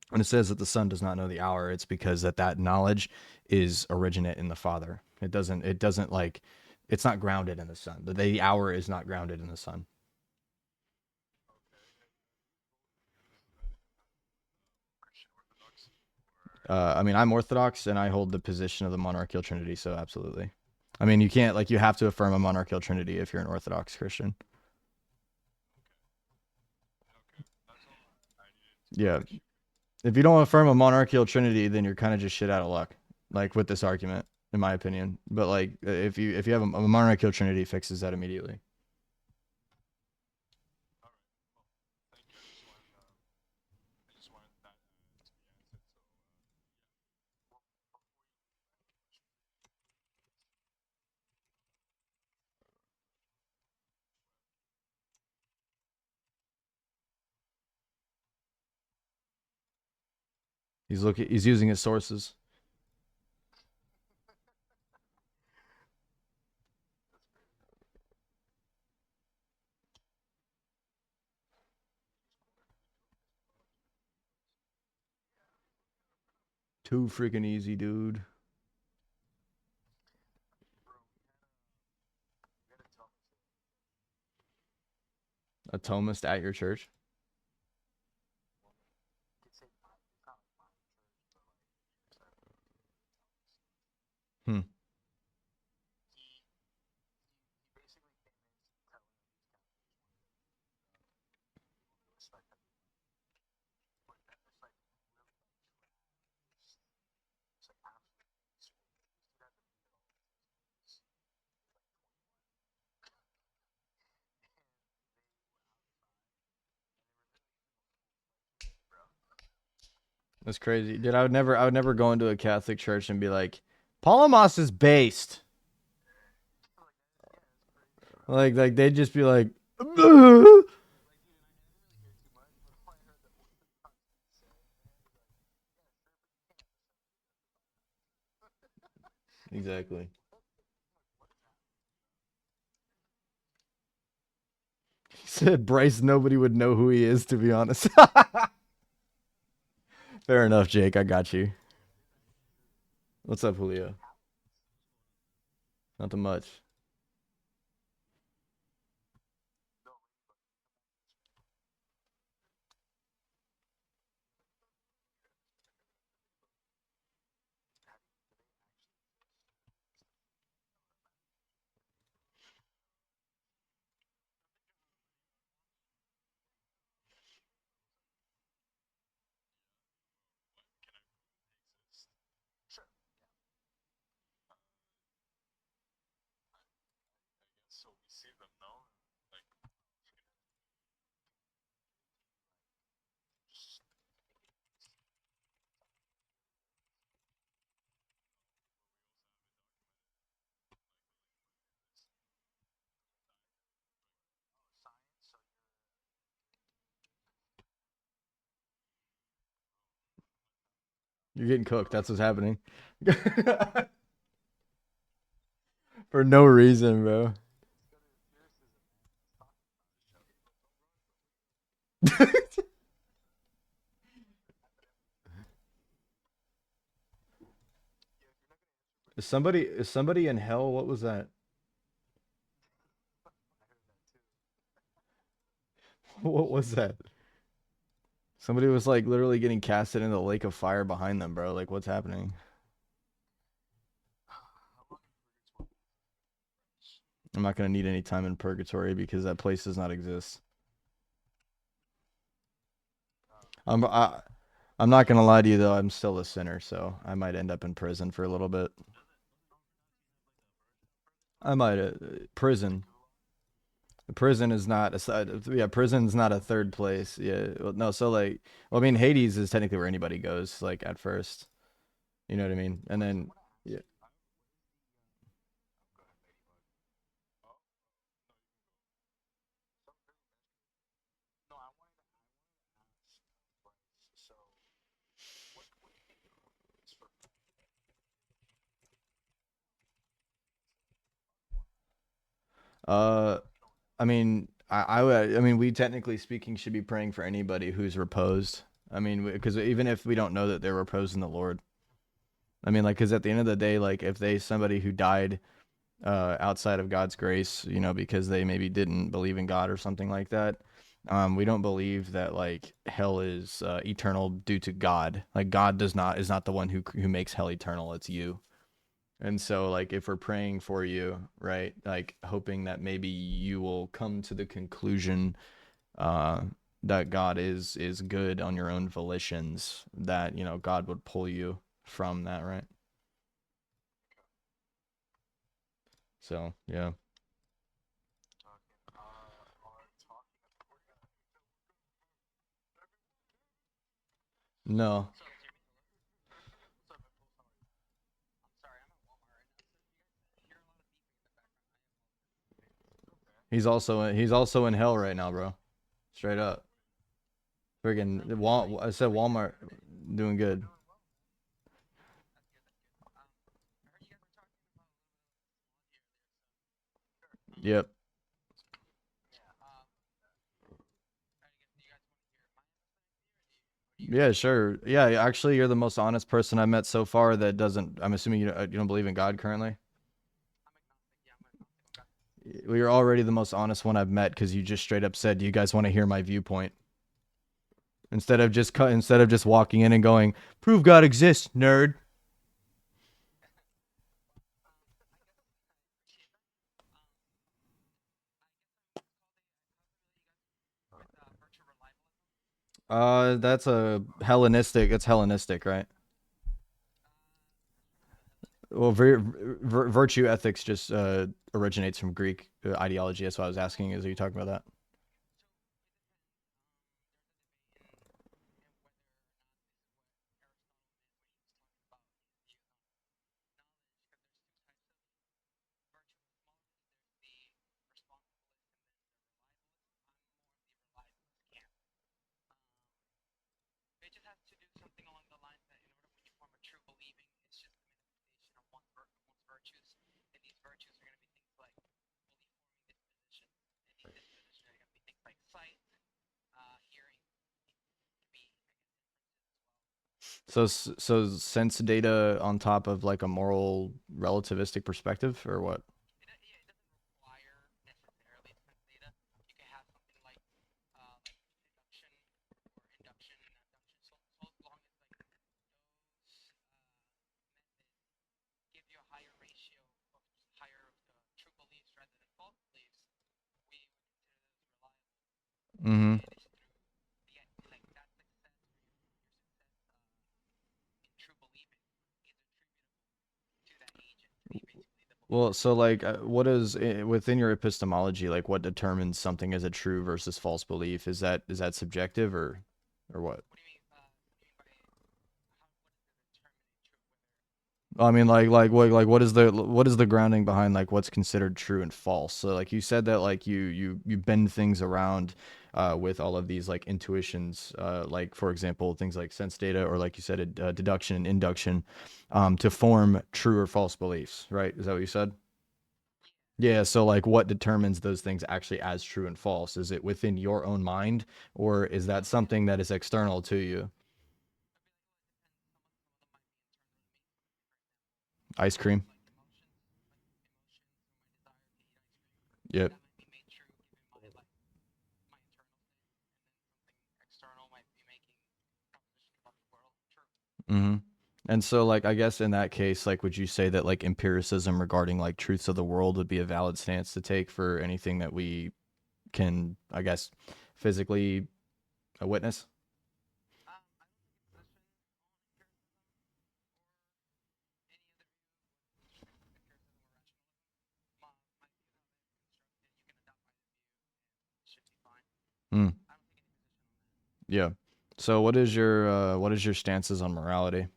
when it says that the Son does not know the hour, it's because that knowledge is originate in the Father. It doesn't like it's not grounded in the Son. The hour is not grounded in the Son. I mean, I'm Orthodox and I hold the position of the monarchical Trinity, so absolutely. I mean, you can't like you have to affirm a monarchical Trinity if you're an Orthodox Christian. Yeah, if you don't affirm a monarchical trinity, then you're kind of just shit out of luck, like with this argument, in my opinion. But like, if you have a monarchical trinity, fixes that immediately. He's using his sources. Too freaking easy, dude. A Thomist at your church? Hmm. That's crazy, dude. I would never go into a Catholic church and be like, Palamos is based. Like they'd just be like, exactly. He said Bryce. Nobody would know who he is, to be honest. Fair enough, Jake. I got you. What's up, Julio? Nothing much. You're getting cooked. That's what's happening. For no reason, bro. Is somebody in hell? What was that? What was that? Somebody was like literally getting casted into the lake of fire behind them, bro. Like, what's happening? I'm not gonna need any time in purgatory because that place does not exist. I'm I, I'm not gonna lie to you though. I'm still a sinner, so I might end up in prison for a little bit. I might prison. Prison is not a yeah. Prison's not a third place. Yeah, well, no. So like, well, I mean, Hades is technically where anybody goes. Like at first, you know what I mean, and then yeah. Uh, I mean, I mean, we technically speaking should be praying for anybody who's reposed. I mean, because even if we don't know that they're reposed in the Lord, I mean, like, because at the end of the day, like, if they somebody who died outside of God's grace, you know, because they maybe didn't believe in God or something like that, we don't believe that like hell is eternal due to God. Like, God does not is not the one who makes hell eternal. It's you. And so, like, if we're praying for you, right, like hoping that maybe you will come to the conclusion uh, that God is good on your own volitions, that you know God would pull you from that, right? So, yeah, no, he's also in hell right now, bro. Straight up, friggin' I said Walmart doing good. Yep. Yeah, sure. Yeah, actually, you're the most honest person I met so far that doesn't. I'm assuming you don't believe in God currently. Well, you're already the most honest one I've met because you just straight up said, "Do you guys want to hear my viewpoint?" Instead of just walking in and going, "Prove God exists, nerd." That's a Hellenistic. It's Hellenistic, right? Well, virtue ethics just originates from Greek ideology. That's why I was asking. Is are you talking about that? So sense data on top of like a moral relativistic perspective, or what? Mm-hmm. Well, so like, what is within your epistemology, like, what determines something as a true versus false belief? Is that subjective or what? I mean, what is the grounding behind like what's considered true and false? So like you said that like you bend things around with all of these like intuitions, like for example things like sense data or like you said deduction and induction, to form true or false beliefs. Right? Is that what you said? Yeah. So like, what determines those things actually as true and false? Is it within your own mind, or is that something that is external to you? Ice cream. Yep. Hmm. And so, like, I guess in that case, like, would you say that like empiricism regarding like truths of the world would be a valid stance to take for anything that we can, I guess, physically witness? Mm, yeah. So, what is your stances on morality?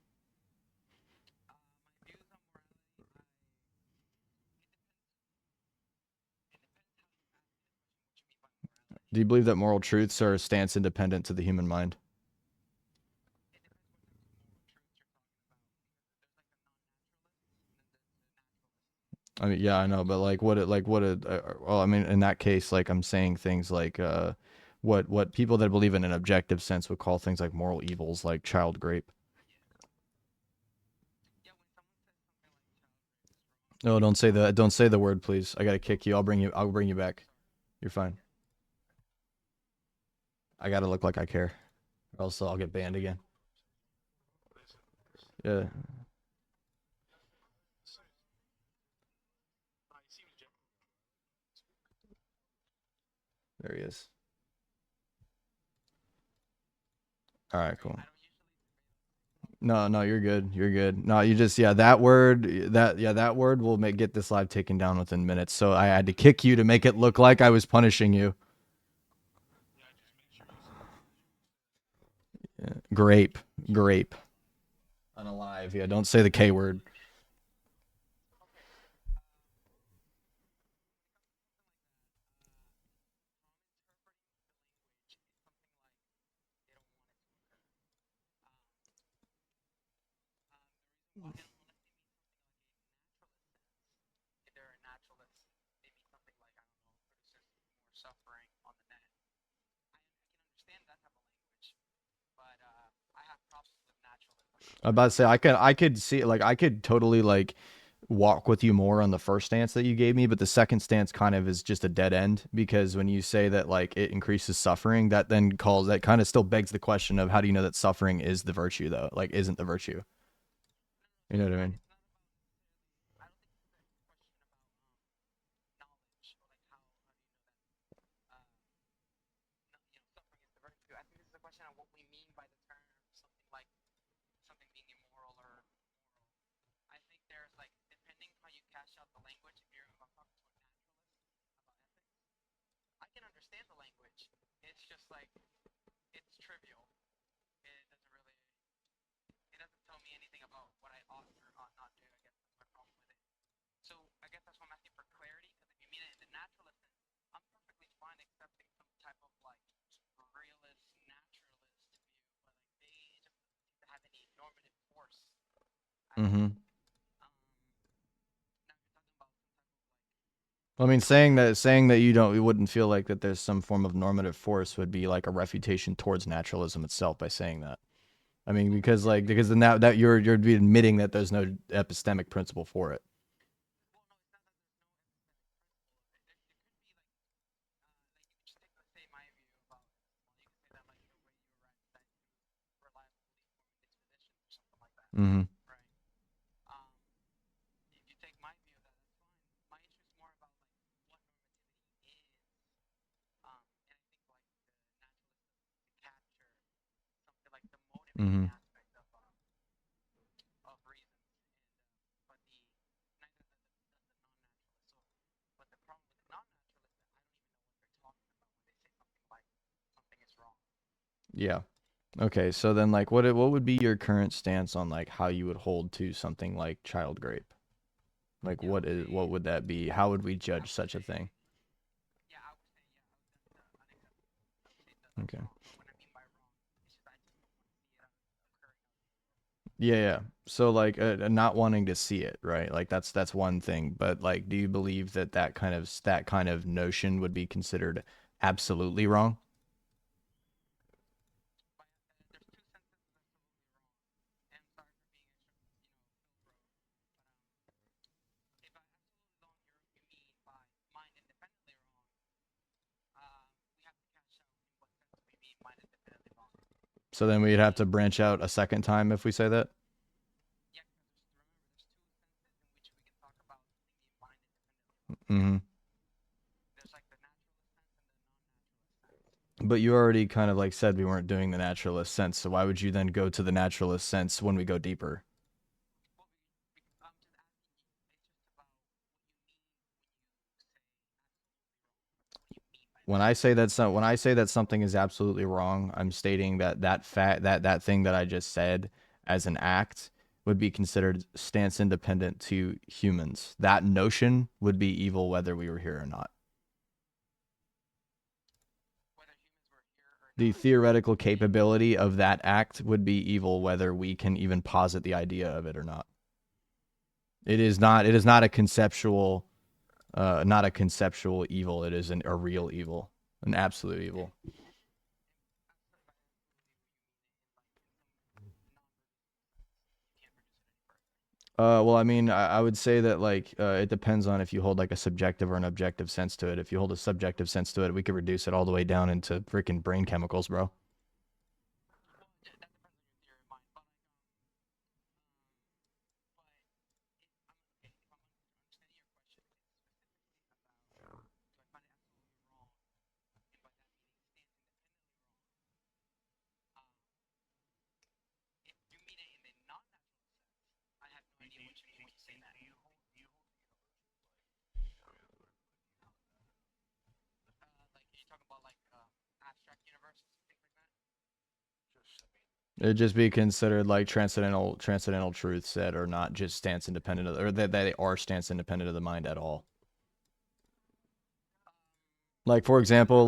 Do you believe that moral truths are a stance independent to the human mind? I mean, yeah, I know, but like, well, I mean, in that case, like, I'm saying things like, what people that believe in an objective sense would call things like moral evils, like child grape. No, don't say the word, please. I gotta kick you. I'll bring you back. You're fine. I gotta look like I care, or else I'll get banned again. Yeah, there he is. All right, cool. No, no, you're good. You're good. No, you just yeah, that word will make get this live taken down within minutes. So I had to kick you to make it look like I was punishing you. Yeah. Grape, grape, unalive. Yeah, don't say the K word. I'm about to say I could see like I could totally like walk with you more on the first stance that you gave me, but the second stance kind of is just a dead end because when you say that like it increases suffering, that then calls that kind of still begs the question of how do you know that suffering is the virtue though? Like isn't the virtue. You know what I mean? Mm-hmm. I mean, saying that you wouldn't feel like that there's some form of normative force would be like a refutation towards naturalism itself by saying that. I mean, because then that you're be admitting that there's no epistemic principle for it. Mm-hmm. Mm-hmm. Yeah. Okay. So then, like, what would be your current stance on like how you would hold to something like child grape? Like, what would that be? How would we judge such a thing? Okay. Yeah, yeah. So like not wanting to see it, right? Like that's one thing. But like, do you believe that that kind of notion would be considered absolutely wrong? So then we'd have to branch out a second time if we say that. Mm-hmm. But you already kind of like said we weren't doing the naturalist sense. So why would you then go to the naturalist sense when we go deeper? When I say that something is absolutely wrong, I'm stating that that thing that I just said as an act would be considered stance independent to humans. That notion would be evil whether we were here or not. The theoretical capability of that act would be evil whether we can even posit the idea of it or not. It is not a conceptual not a conceptual evil. It is a real evil, an absolute evil. Well, I mean, I would say that like it depends on if you hold like a subjective or an objective sense to it. If you hold a subjective sense to it, we could reduce it all the way down into freaking brain chemicals, bro. It'd just be considered like transcendental truths that are not just stance independent of, or that they are stance independent of the mind at all. Like for example,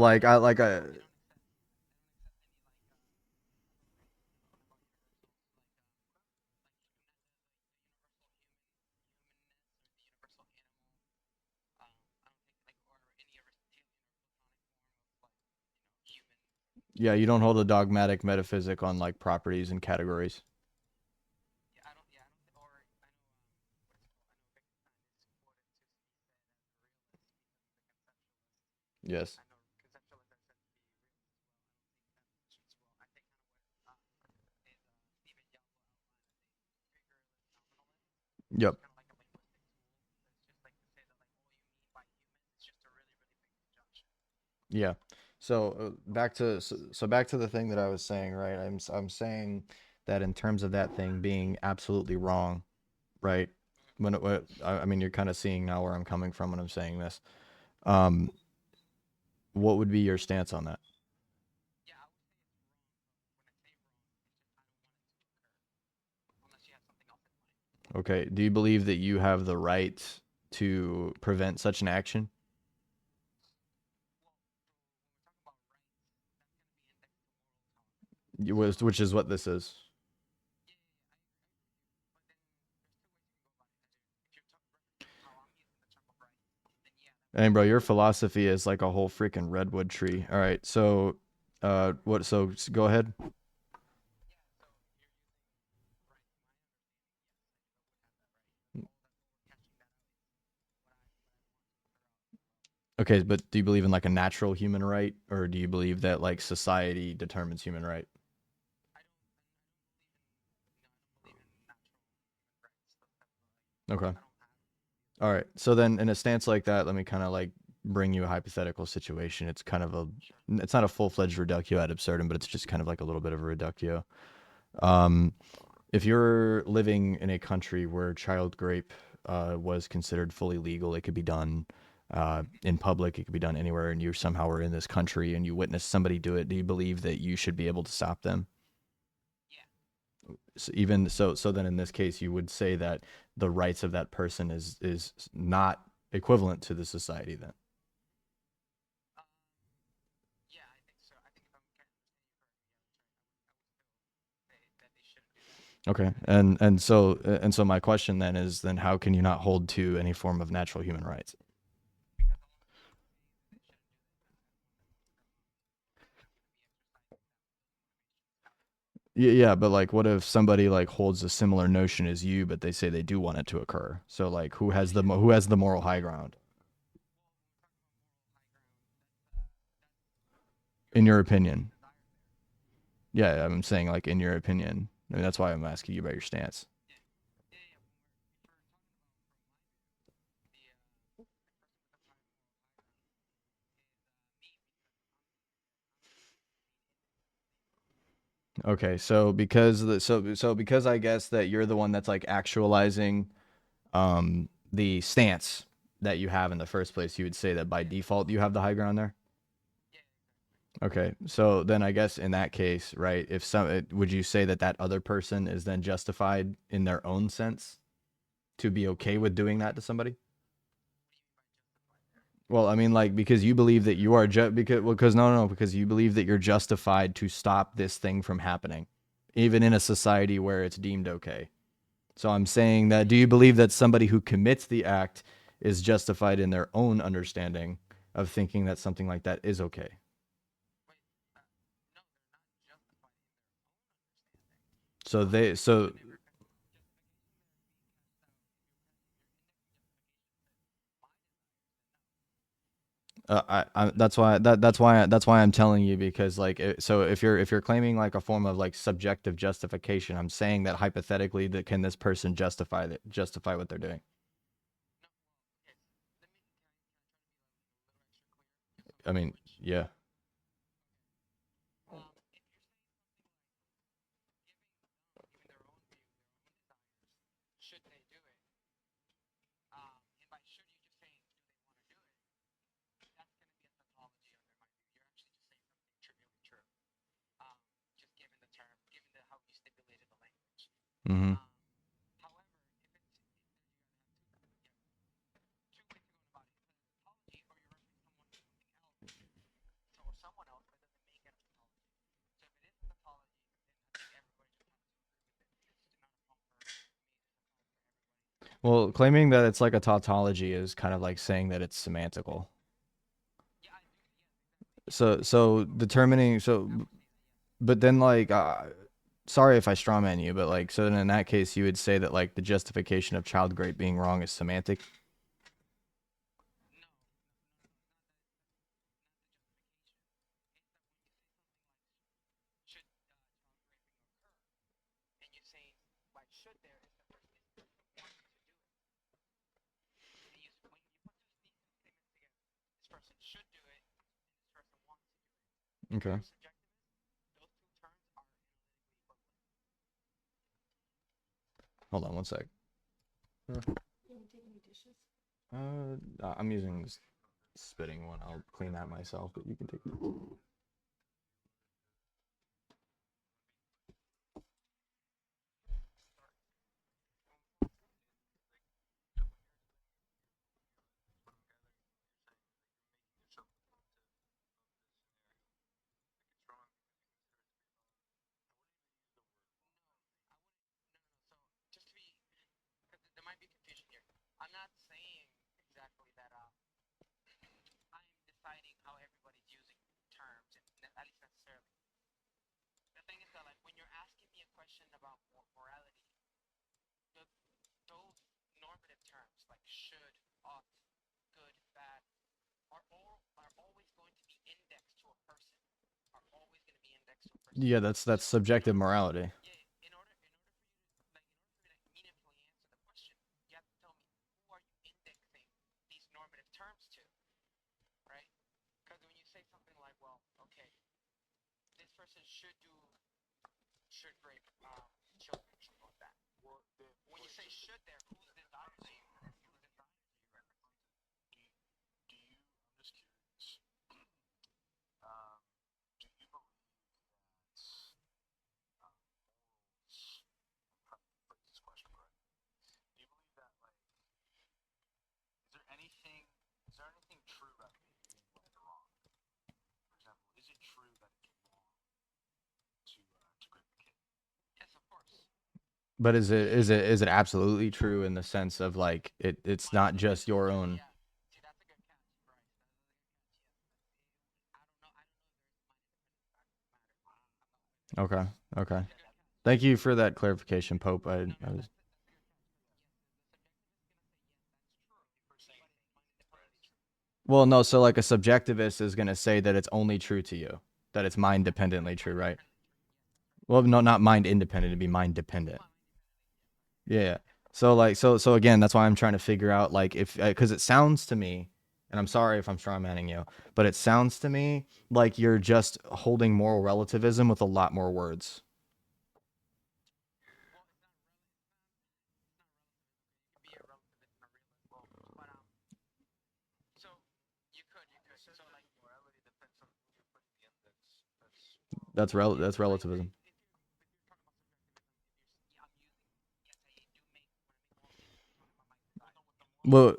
yeah, you don't hold a dogmatic metaphysic on like properties and categories. Yes. Yep. Yeah. So back to the thing that I was saying, right? I'm saying that in terms of that thing being absolutely wrong, right? I mean, you're kind of seeing now where I'm coming from when I'm saying this. Um, what would be your stance on that? Okay. Do you believe that you have the right to prevent such an action? Which is what this is. And bro, your philosophy is like a whole freaking redwood tree. All right. So, what? So go ahead. Okay, but do you believe in like a natural human right, or do you believe that like society determines human right? Okay. All right. So then, in a stance like that, let me kind of like bring you a hypothetical situation. It's kind of a, it's not a full fledged reductio ad absurdum, but it's just kind of like a little bit of a reductio. Um, if you're living in a country where child rape was considered fully legal, it could be done in public, it could be done anywhere, and you somehow are in this country and you witness somebody do it, do you believe that you should be able to stop them? So even so then in this case, you would say that the rights of that person is not equivalent to the society then. Okay. And so my question then is then how can you not hold to any form of natural human rights? Yeah, but like, what if somebody like holds a similar notion as you, but they say they do want it to occur? So like, who has the moral high ground, in your opinion? Yeah, I'm saying like in your opinion. I mean, that's why I'm asking you about your stance. Okay, so because I guess that you're the one that's like actualizing the stance that you have in the first place, you would say that by default you have the high ground there. Okay, so then I guess in that case, right? If would you say that that other person is then justified in their own sense to be okay with doing that to somebody? Well, I mean, like because you believe that you are because no, because you believe that you're justified to stop this thing from happening, even in a society where it's deemed okay. So I'm saying that do you believe that somebody who commits the act is justified in their own understanding of thinking that something like that is okay? So they so that's why I'm telling you because like so if you're claiming like a form of like subjective justification, I'm saying that hypothetically that can this person justify what they're doing? I mean, yeah. Mm-hmm. Well, claiming that it's like a tautology is kind of like saying that it's semantical. So determining but then like sorry if I strawman you, but like so then in that case you would say that like the justification of child rape being wrong is semantic. Okay. Hold on one sec. I'm using this spitting one. I'll clean that myself, but you can take it. Yeah, that's subjective morality. But is it absolutely true in the sense of like it's not just your own. Okay. Okay. Thank you for that clarification, Pope. I was well, no, so like a subjectivist is gonna say that it's only true to you, that it's mind dependently true, right? Well, no, not mind independent, it'd be mind dependent. Yeah. Yeah. So again, that's why I'm trying to figure out like if because it sounds to me, and I'm sorry if I'm strawmanning you, but it sounds to me like you're just holding moral relativism with a lot more words. That's relativism. Well,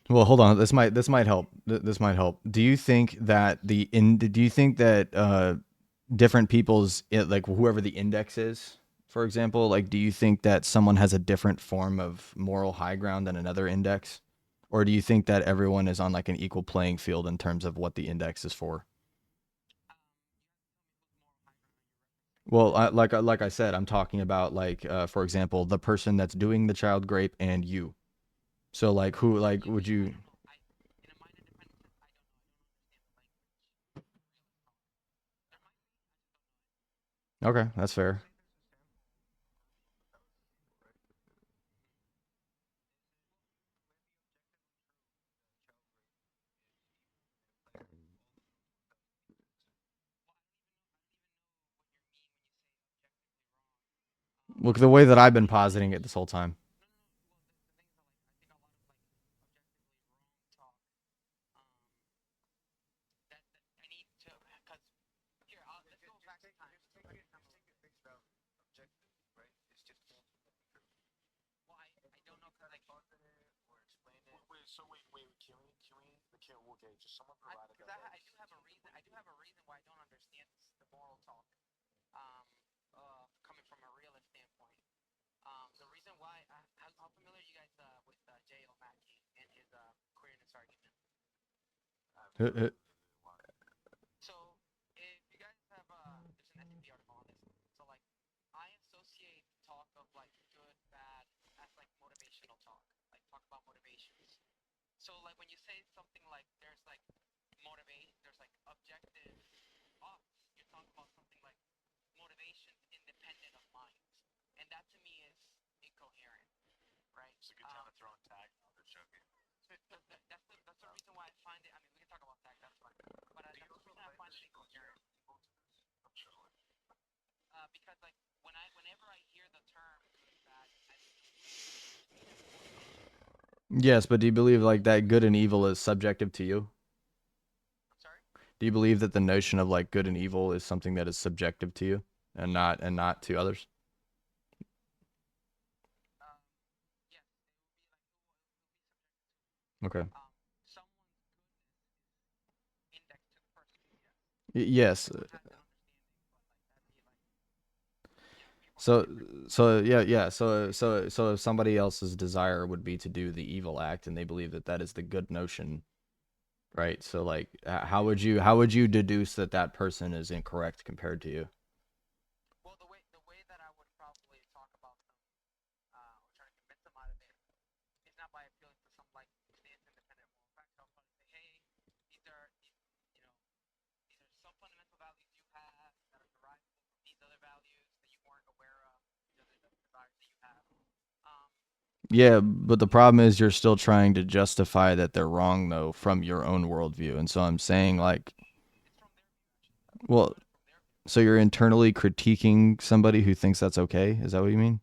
well, hold on. This might help. This might help. Do you think that different people's like whoever the index is, for example, like do you think that someone has a different form of moral high ground than another index, or do you think that everyone is on like an equal playing field in terms of what the index is for? Well, like I said, I'm talking about like for example, the person that's doing the child grape and you. So like who like would you? Okay, that's fair. Look, the way that I've been positing it this whole time. Yes, but do you believe like that good and evil is subjective to you? Do you believe that the notion of like good and evil is something that is subjective to you and not to others? Okay. Yes. So so if somebody else's desire would be to do the evil act and they believe that that is the good notion, right? So like how would you deduce that that person is incorrect compared to you? Yeah, but the problem is you're still trying to justify that they're wrong though from your own worldview. And so I'm saying like, well, so you're internally critiquing somebody who thinks that's okay? Is that what you mean?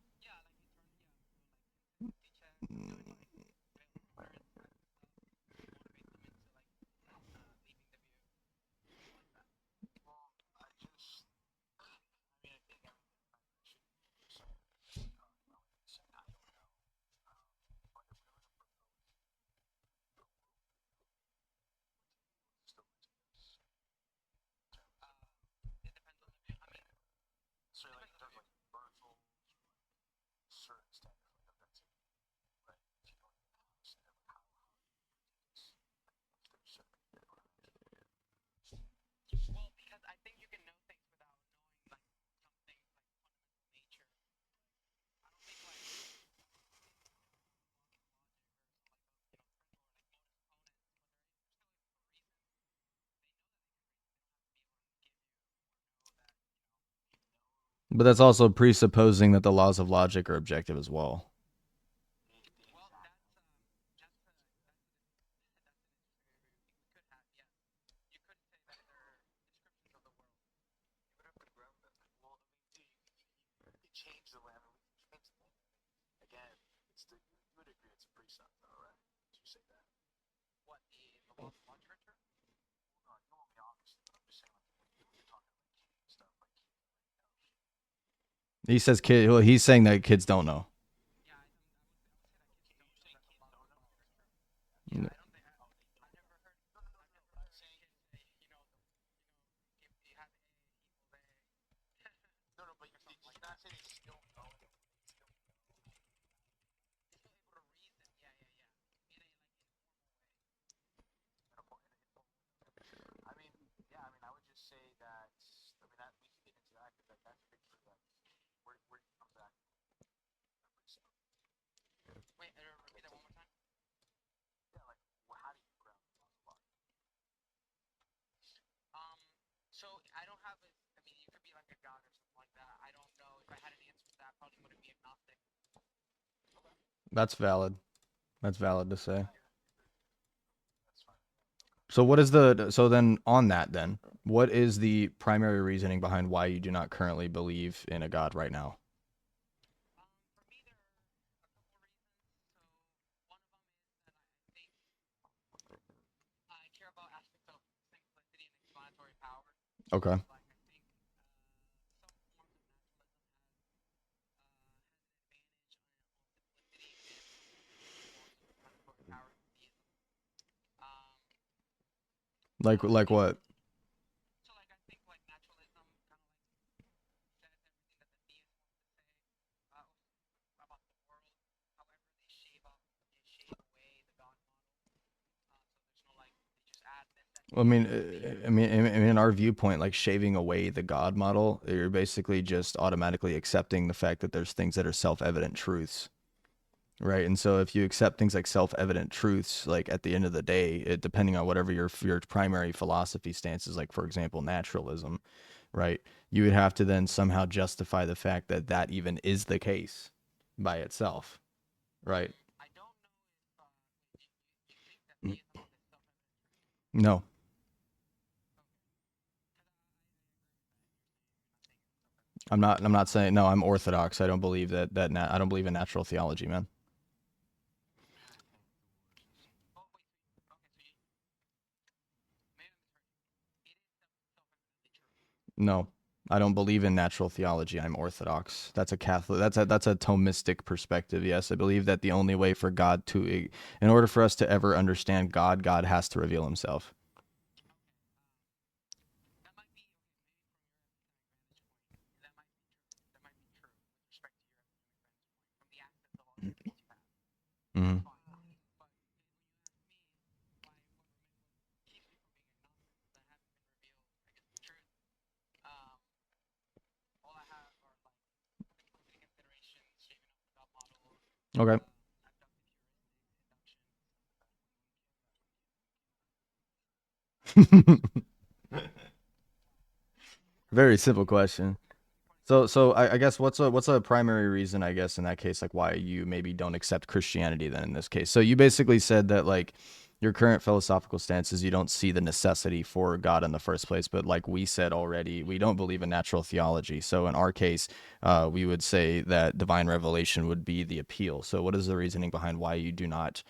But that's also presupposing that the laws of logic are objective as well. He says kid. Well, he's saying that kids don't know. That's valid. That's valid to say. So what is the so then on that then? What is the primary reasoning behind why you do not currently believe in a God right now? Okay. Like what? In our viewpoint, like shaving away the God model, you're basically just automatically accepting the fact that there's things that are self-evident truths, right? And so if you accept things like self-evident truths, like at the end of the day, it depending on whatever your primary philosophy stance is, like for example, naturalism, right? You would have to then somehow justify the fact that that even is the case by itself, Right. No, I'm not saying no. I'm Orthodox. I don't believe I don't believe in natural theology, man. No, I don't believe in natural theology. I'm Orthodox. That's a Catholic. That's a Thomistic perspective. Yes, I believe that the only way for God to, in order for us to ever understand God, God has to reveal Himself. Mm-hmm. Okay. Very simple question. So I guess what's a primary reason, I guess, in that case, like why you maybe don't accept Christianity then in this case? So you basically said that like your current philosophical stance is you don't see the necessity for God in the first place, but like we said already, we don't believe in natural theology. So in our case, we would say that divine revelation would be the appeal. So what is the reasoning behind why you do not,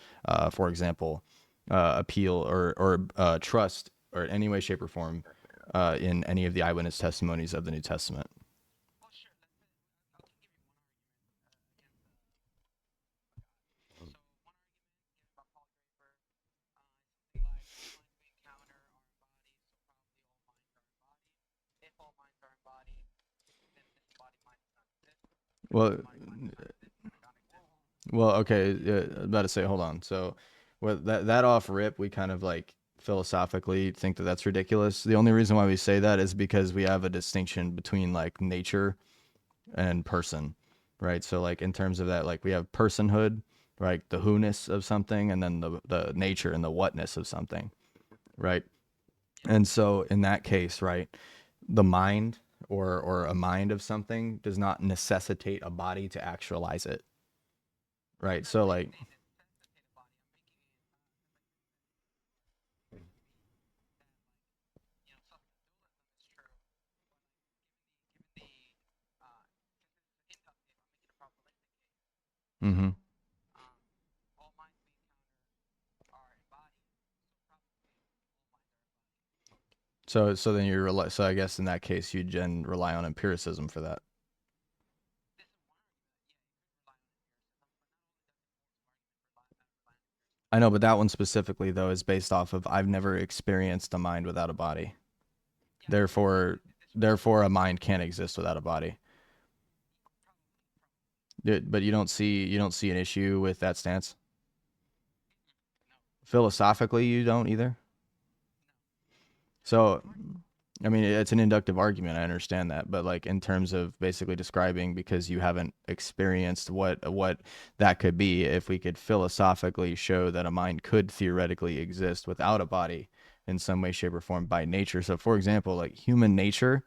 for example, appeal or trust or in any way, shape, or form in any of the eyewitness testimonies of the New Testament? Well, well, okay. I'm about to say, hold on. So, with that off rip, we kind of like philosophically think that that's ridiculous. The only reason why we say that is because we have a distinction between like nature and person, right? So, like in terms of that, like we have personhood, right? The who-ness of something, and then the nature and the whatness of something, right? And so, in that case, right, the mind or a mind of something does not necessitate a body to actualize it, right? So, like, mm-hmm. So then so I guess in that case you then rely on empiricism for that. I know, but that one specifically though is based off of I've never experienced a mind without a body. Therefore, therefore a mind can't exist without a body. But you don't see an issue with that stance. Philosophically, you don't either. So I mean, it's an inductive argument. I understand that, but like in terms of basically describing because you haven't experienced what that could be, if we could philosophically show that a mind could theoretically exist without a body in some way, shape, or form by nature. So, for example, like human nature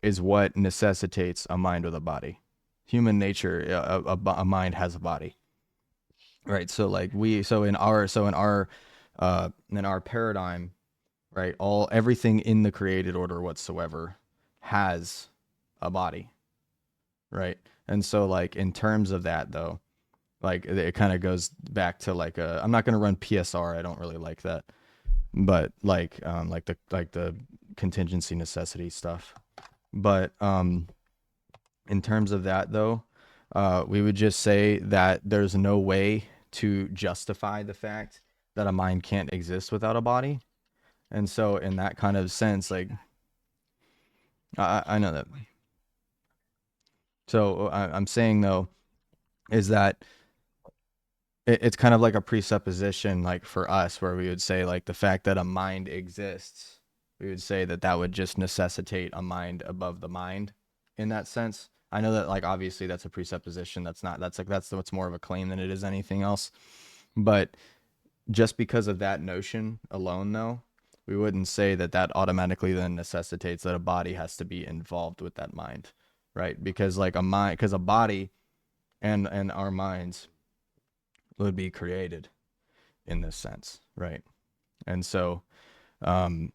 is what necessitates a mind with a body. Human nature, a mind has a body, right? So, like in our paradigm, right? Everything in the created order whatsoever has a body, right? And so like in terms of that though, like it kind of goes back to like I'm not going to run PSR. I don't really like that. But like the contingency necessity stuff. But in terms of that though, we would just say that there's no way to justify the fact that a mind can't exist without a body. And so in that kind of sense, like I know that. So I'm saying though is that it's kind of like a presupposition, like for us, where we would say like the fact that a mind exists, we would say that that would just necessitate a mind above the mind, in that sense. I know that like obviously that's a presupposition. That's not that's what's more of a claim than it is anything else. But just because of that notion alone, though, we wouldn't say that that automatically then necessitates that a body has to be involved with that mind, right? Because like a mind, because a body and our minds. would be created in this sense, right? And so, um,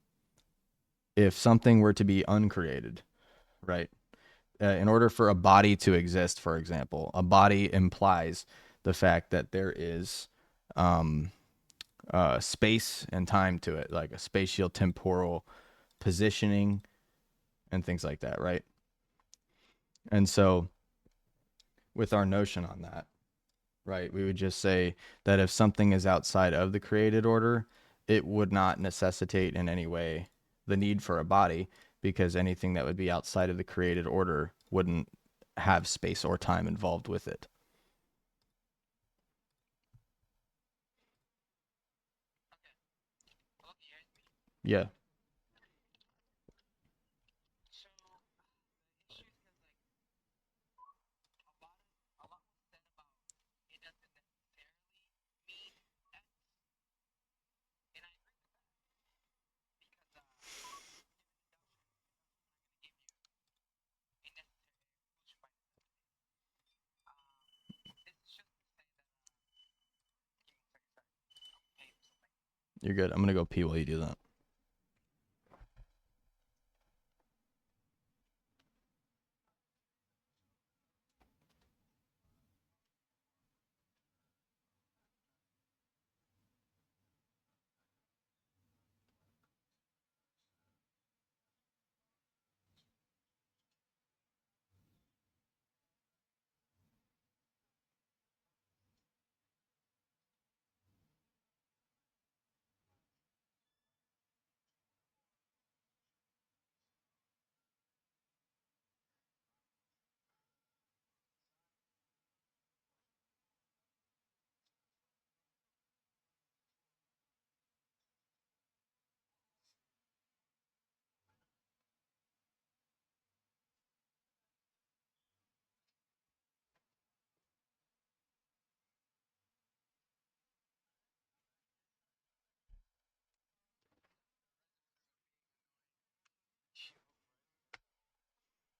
if something were to be uncreated, right? In order for a body to exist, for example, a body implies the fact that there is um, space and time to it, like a spatial temporal positioning and things like that, right? And so, with our notion on that, right, we would just say that if something is outside of the created order, it would not necessitate in any way the need for a body, because anything that would be outside of the created order wouldn't have space or time involved with it. Yeah. You're good. I'm gonna go pee while you do that.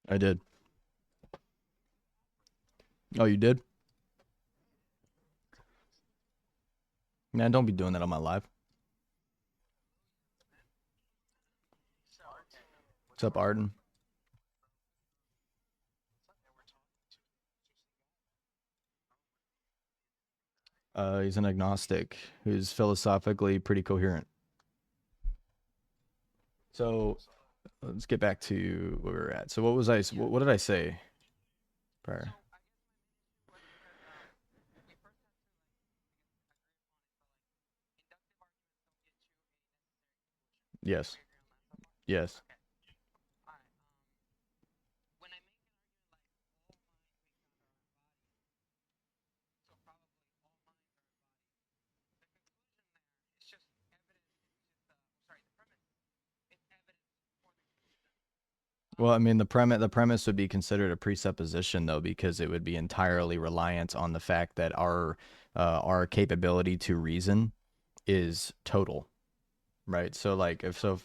I did. Oh, you did? Man, don't be doing that on my live. What's up, Arden? He's an agnostic who's philosophically pretty coherent. So let's get back to where we were at. So what was I? What did I say prior? Yes. Yes. Well, I mean, the premise would be considered a presupposition though, because it would be entirely reliant on the fact that our capability to reason is total, right? So like if so,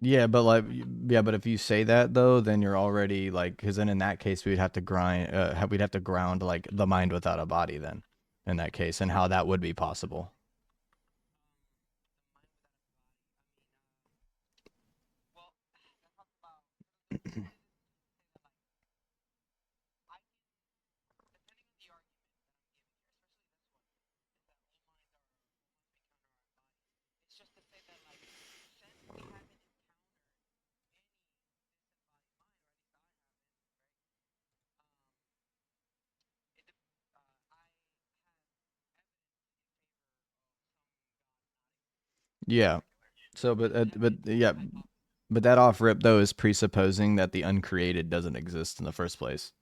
yeah, but like yeah, but if you say that though, then you're already like, because then in that case we'd have to we'd have to ground like the mind without a body then, in that case, and how that would be possible. Yeah. So, but yeah, but that off rip though is presupposing that the uncreated doesn't exist in the first place,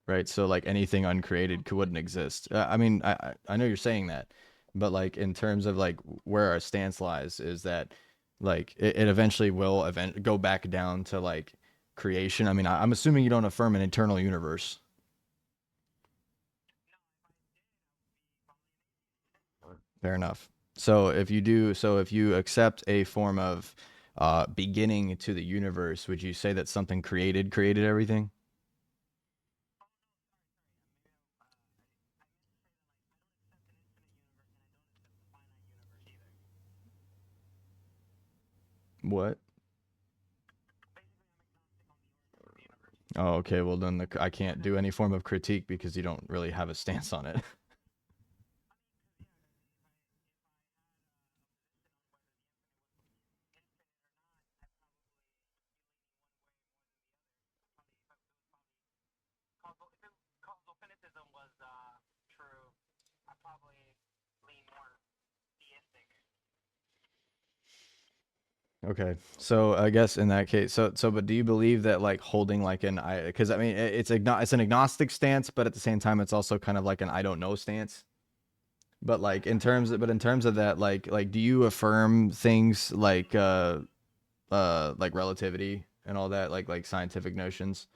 right? So like anything uncreated wouldn't exist. I mean, I know you're saying that, but like in terms of like where our stance lies is that Like it eventually will go back down to like creation. I mean, I'm assuming you don't affirm an eternal universe. Fair enough. So if you do, so if you accept a form of beginning to the universe, would you say that something created everything? What? Oh, okay. Well, then I can't do any form of critique because you don't really have a stance on it. Okay. So I guess in that case, but do you believe that like holding like an I because I mean it's an agnostic stance, but at the same time it's also kind of like an I don't know stance. But like in terms of that, like do you affirm things like relativity and all that, like scientific notions?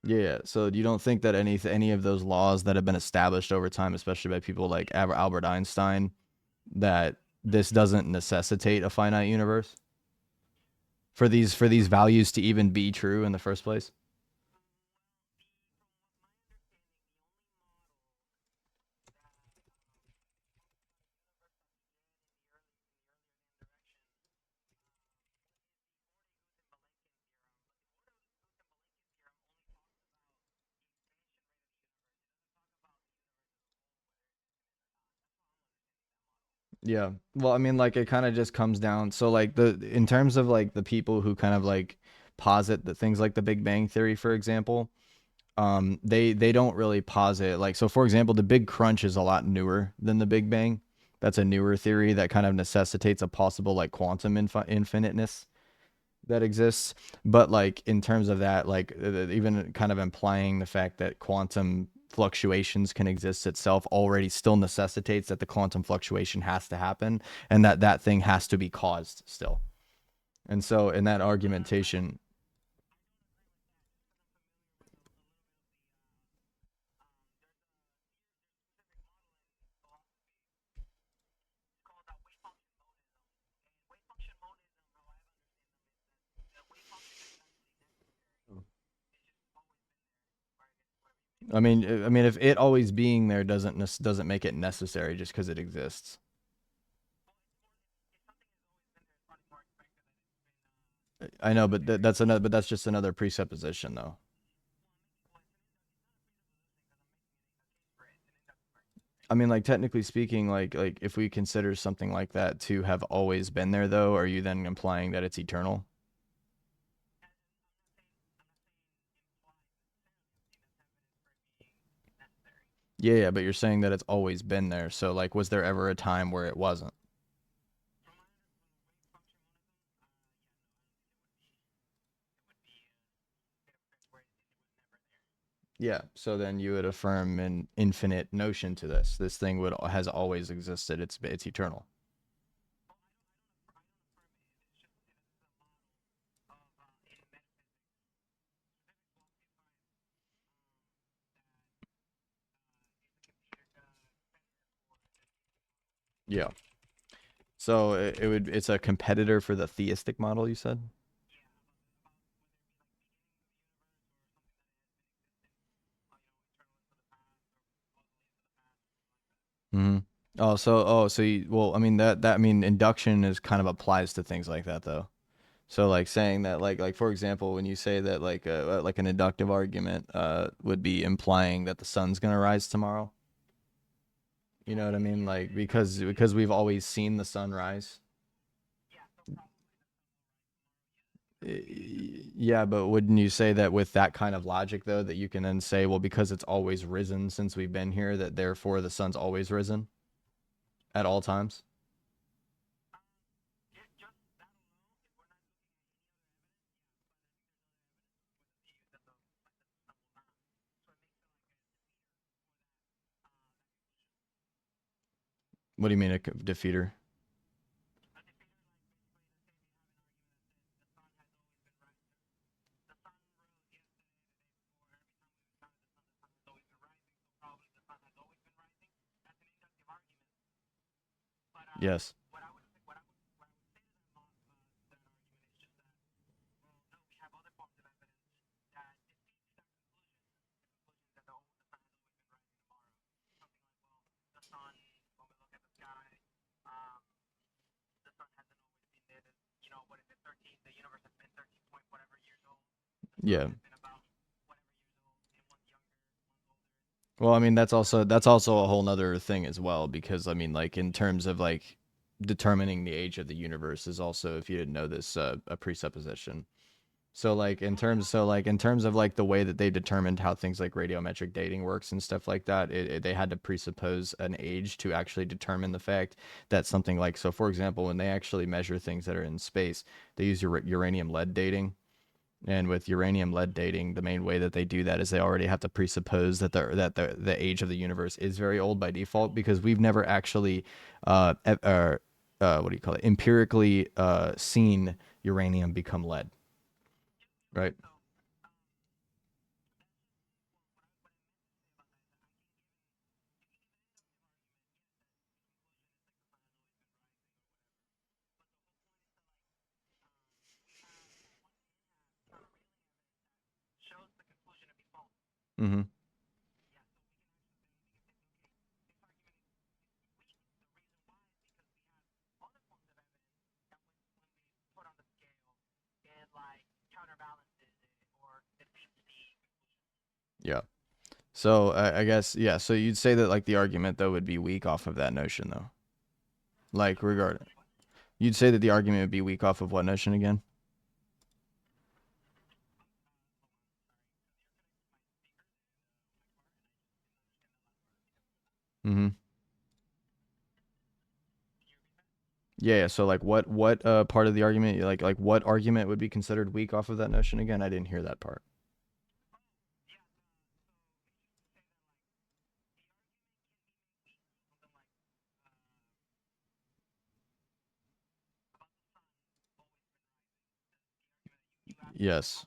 Yeah. So you don't think that any of those laws that have been established over time, especially by people like Albert Einstein, that this doesn't necessitate a finite universe for these values to even be true in the first place? Yeah. Well, I mean, like it kind of just comes down. So, like in terms of like the people who kind of like posit that things like the Big Bang Theory, for example, they don't really posit like so. For example, the Big Crunch is a lot newer than the Big Bang. That's a newer theory that kind of necessitates a possible like quantum infiniteness that exists. But like in terms of that, like even kind of implying the fact that quantum fluctuations can exist itself already still necessitates that the quantum fluctuation has to happen and that that thing has to be caused still. And so in that argumentation, I mean, if it always being there doesn't make it necessary just because it exists. I know, but that's another, but that's just another presupposition, though. I mean, like technically speaking, like if we consider something like that to have always been there, though, are you then implying that it's eternal? Yeah, yeah, but you're saying that it's always been there. So, like, was there ever a time where it wasn't? Yeah. So then you would affirm an infinite notion to this. This thing would has always existed. It's eternal. Yeah. So it's a competitor for the theistic model. You said. Hmm. So well, I mean that I mean induction is kind of applies to things like that though. So like saying that like for example, when you say that like an inductive argument would be implying that the sun's gonna rise tomorrow. You know what I mean? Like because we've always seen the sun rise. Yeah, but wouldn't you say that with that kind of logic though that you can then say, well, because it's always risen since we've been here, that therefore the sun's always risen at all times? What do you mean a defeater? Yes. Yeah. Well, I mean that's also a whole nother thing as well because I mean like in terms of like determining the age of the universe is also, if you didn't know this, a presupposition. So like in terms of like the way that they determined how things like radiometric dating works and stuff like that, they had to presuppose an age to actually determine the fact that something like, so for example, when they actually measure things that are in space, they use uranium lead dating. And with uranium lead dating, the main way that they do that is they already have to presuppose that the age of the universe is very old by default, because we've never actually what do you call it, empirically seen uranium become lead, right? Mm-hmm. Yeah. So I guess, yeah. So you'd say that like the argument though would be weak off of that notion though. Like regard, you'd say that the argument would be weak off of what notion again? Mm-hmm. Yeah, yeah. So like what part of the argument, like what argument would be considered weak off of that notion again? I didn't hear that part. Yes.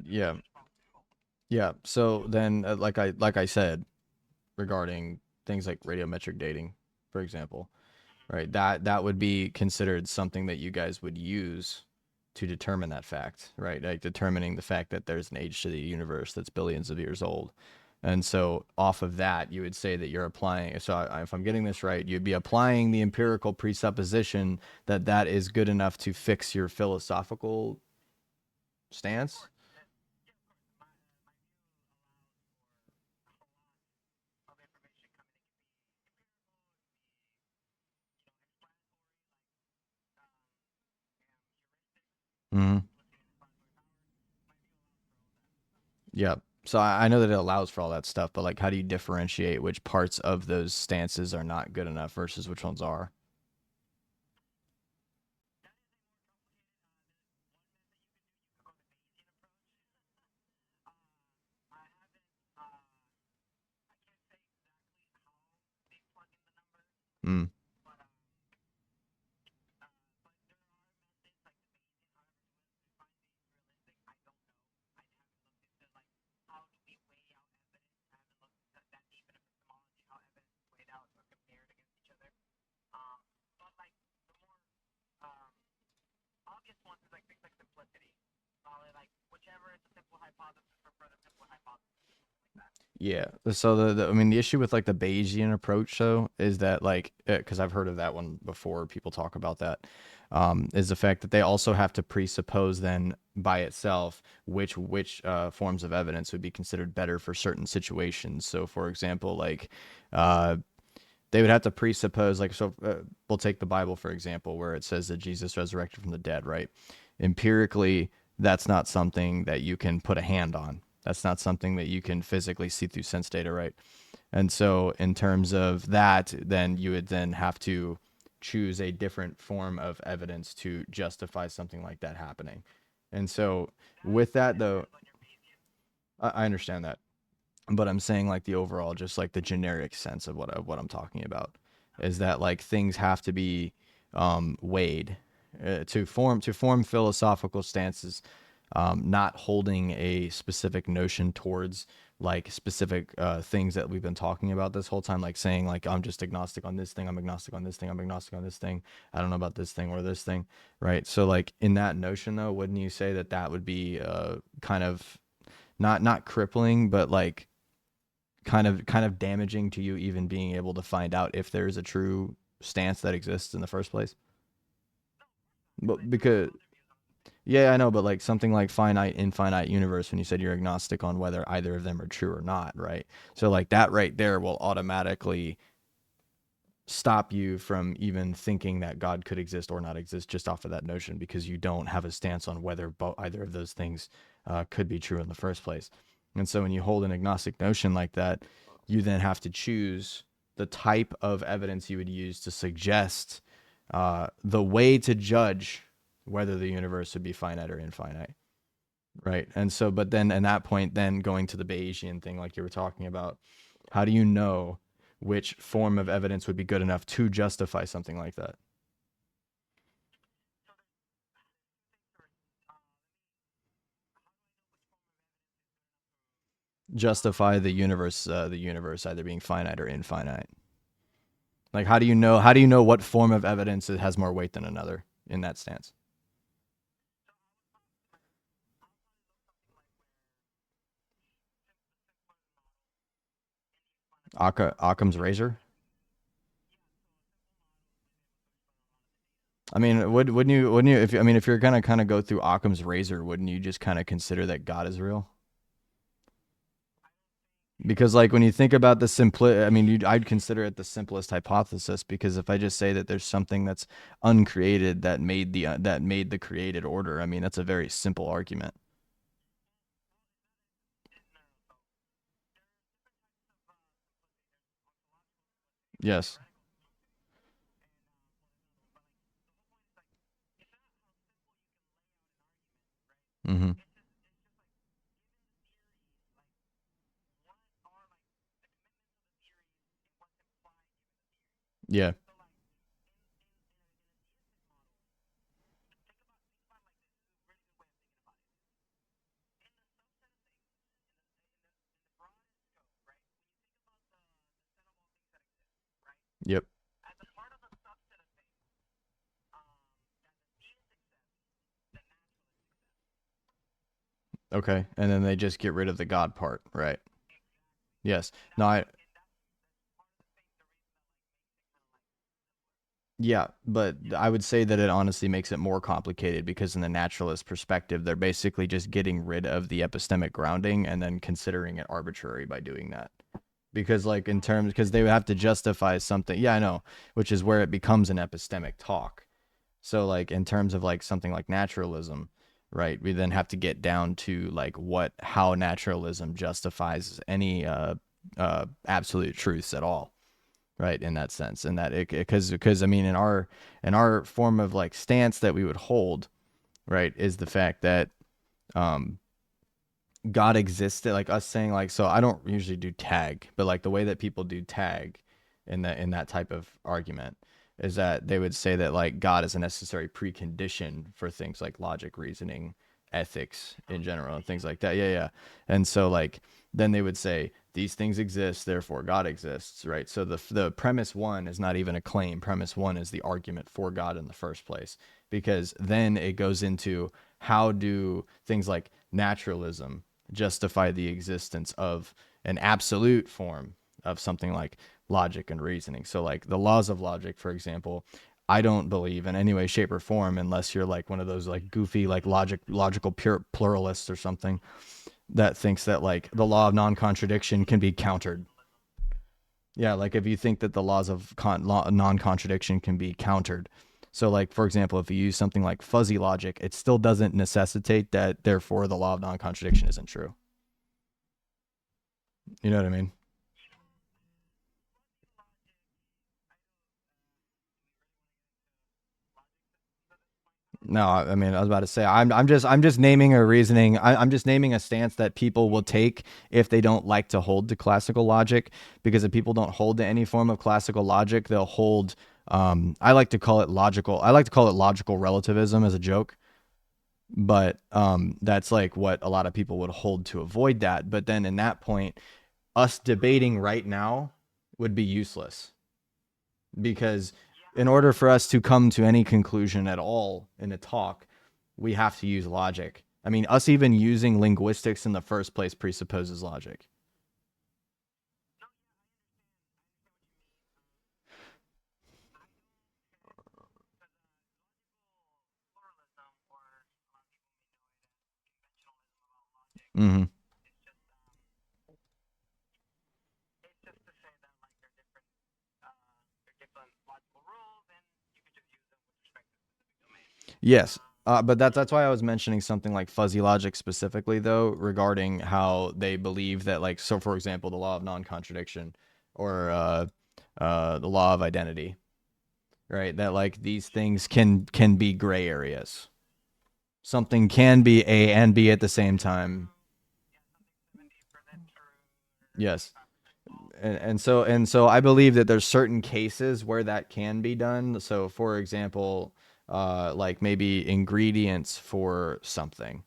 Yeah. Yeah. So then like I said regarding things like radiometric dating, for example, right? That would be considered something that you guys would use to determine that fact, right? Like determining the fact that there's an age to the universe that's billions of years old. And so off of that, you would say that you're applying. So if I'm getting this right, you'd be applying the empirical presupposition that that is good enough to fix your philosophical stance. Mm-hmm. Yeah. So I know that it allows for all that stuff, but like, how do you differentiate which parts of those stances are not good enough versus which ones are? Mm. Yeah. So I mean, the issue with like the Bayesian approach though is that like, because I've heard of that one before, people talk about that, is the fact that they also have to presuppose then by itself which forms of evidence would be considered better for certain situations. So, for example, like, uh, they would have to presuppose like, so we'll take the Bible for example, where it says that Jesus resurrected from the dead, right? Empirically, that's not something that you can put a hand on. That's not something that you can physically see through sense data, right? And so in terms of that, then you would then have to choose a different form of evidence to justify something like that happening. And so with that though, I understand that, but I'm saying like the overall, just like the generic sense of what I'm talking about, is that like things have to be weighed to form philosophical stances, not holding a specific notion towards like specific things that we've been talking about this whole time, like saying like I'm just agnostic on this thing, I'm agnostic on this thing, I'm agnostic on this thing, I don't know about this thing or this thing, right? So like in that notion though, wouldn't you say that that would be kind of not crippling, but like kind of damaging to you even being able to find out if there's a true stance that exists in the first place? But because yeah, I know, but like something like finite infinite universe, when you said you're agnostic on whether either of them are true or not, right? So like that right there will automatically stop you from even thinking that God could exist or not exist just off of that notion, because you don't have a stance on whether either of those things could be true in the first place. And so when you hold an agnostic notion like that, you then have to choose the type of evidence you would use to suggest the way to judge whether the universe would be finite or infinite. Right. And so, but then at that point, then going to the Bayesian thing, like you were talking about, how do you know which form of evidence would be good enough to justify something like that? Justify the universe either being finite or infinite. Like, how do you know? How do you know what form of evidence has more weight than another in that stance? Occam's razor. I mean, wouldn't you if I mean if you're gonna kind of go through Occam's razor, wouldn't you just kind of consider that God is real? Because like when you think about the simpli I mean, I'd consider it the simplest hypothesis, because if I just say that there's something that's uncreated that made the created order, I mean that's a very simple argument. Yes. Mm-hmm. Yeah. Yep. Okay. And then they just get rid of the God part, right? Yes. No, yeah, but I would say that it honestly makes it more complicated, because in the naturalist perspective, they're basically just getting rid of the epistemic grounding and then considering it arbitrary by doing that. Because like in terms, because they would have to justify something. Yeah, I know, which is where it becomes an epistemic talk. So like in terms of like something like naturalism, right? We then have to get down to like what how naturalism justifies any absolute truths at all, right? In that sense, and that it because I mean in our form of like stance that we would hold, right, is the fact that um God existed, like us saying like, so I don't usually do tag, but like the way that people do tag in that type of argument is that they would say that like God is a necessary precondition for things like logic, reasoning, ethics in general, and things like that. Yeah, yeah. And so like then they would say these things exist, therefore God exists, right? So the premise one is not even a claim. Premise one is the argument for God in the first place, because then it goes into how do things like naturalism justify the existence of an absolute form of something like logic and reasoning. So, like the laws of logic, for example, I don't believe in any way, shape, or form, unless you're like one of those like goofy, like logical pure pluralists or something that thinks that like the law of non-contradiction can be countered. Yeah, like if you think that the laws of non-contradiction can be countered. So, like for example, if you use something like fuzzy logic, it still doesn't necessitate that. Therefore, the law of non-contradiction isn't true. You know what I mean? No, I mean, I was about to say, I'm just naming a reasoning. I'm just naming a stance that people will take if they don't like to hold to classical logic. Because if people don't hold to any form of classical logic, they'll hold. I like to call it logical. I like to call it logical relativism as a joke. But that's like what a lot of people would hold to avoid that. But then in that point, us debating right now would be useless because in order for us to come to any conclusion at all in a talk, we have to use logic. I mean, us even using linguistics in the first place presupposes logic. Mm-hmm. Yes. But that's why I was mentioning something like fuzzy logic specifically, though, regarding how they believe that, like, so for example, the law of non-contradiction or the law of identity, right? That like these things can be gray areas. Something can be A and B at the same time. Yes. And so I believe that there's certain cases where that can be done. So for example, like maybe ingredients for something,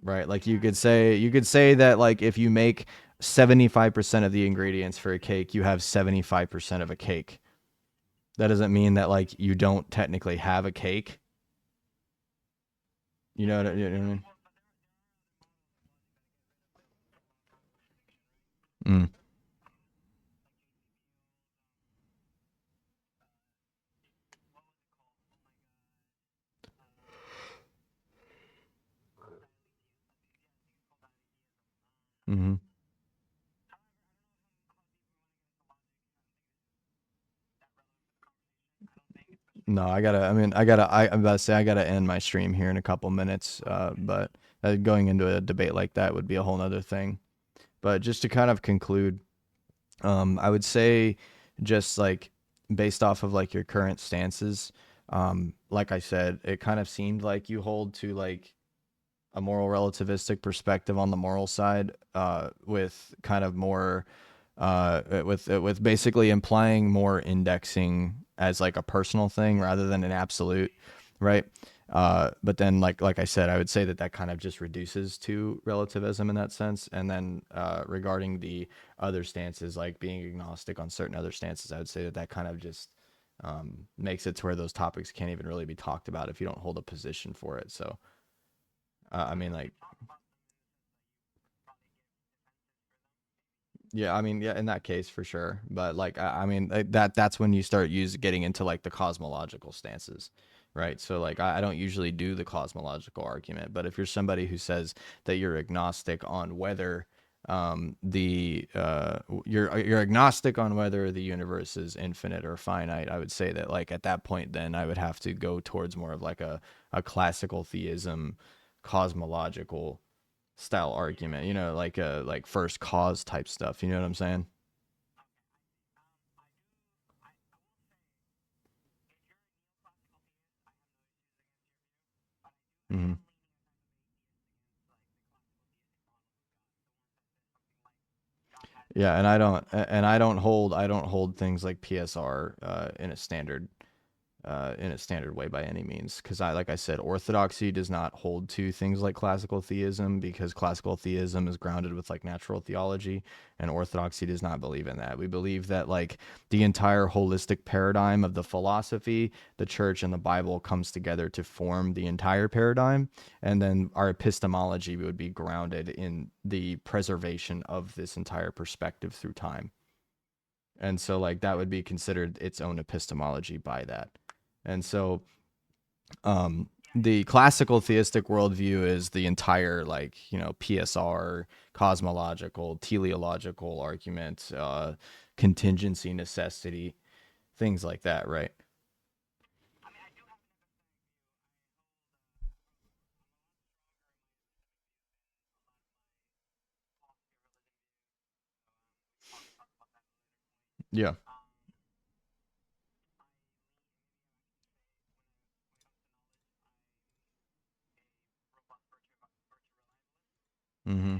right? Like you could say that like if you make 75% of the ingredients for a cake, you have 75% of a cake. That doesn't mean that like you don't technically have a cake. You know what I mean? Mm, mm-hmm. No, I gotta. I mean, I gotta. I'm about to say I gotta end my stream here in a couple minutes. But going into a debate like that would be a whole nother thing. But just to kind of conclude, I would say, just like based off of like your current stances, like I said, it kind of seemed like you hold to like a moral relativistic perspective on the moral side, with kind of more, with basically implying more indexing as like a personal thing rather than an absolute, right? But then, like I said, I would say that that kind of just reduces to relativism in that sense. And then regarding the other stances, like being agnostic on certain other stances, I would say that that kind of just makes it to where those topics can't even really be talked about if you don't hold a position for it. So I mean, like, yeah, I mean, yeah, in that case for sure. But like, I mean, that's when you start getting into like the cosmological stances, right? So like, I don't usually do the cosmological argument, but if you're somebody who says that you're agnostic on whether you're agnostic on whether the universe is infinite or finite, I would say that like at that point, then I would have to go towards more of like a classical theism, cosmological style argument, like like first cause type stuff. You know what I'm saying? Hmm. Yeah, and I don't hold things like PSR in a standard way by any means, because like I said, orthodoxy does not hold to things like classical theism, because classical theism is grounded with like natural theology, and orthodoxy does not believe in that. We believe that like the entire holistic paradigm of the philosophy, the church, and the Bible comes together to form the entire paradigm, and then our epistemology would be grounded in the preservation of this entire perspective through time. And so like that would be considered its own epistemology by that. And so the classical theistic worldview is the entire like PSR, cosmological, teleological argument, contingency, necessity, things like that, right? Yeah. Mm-hmm.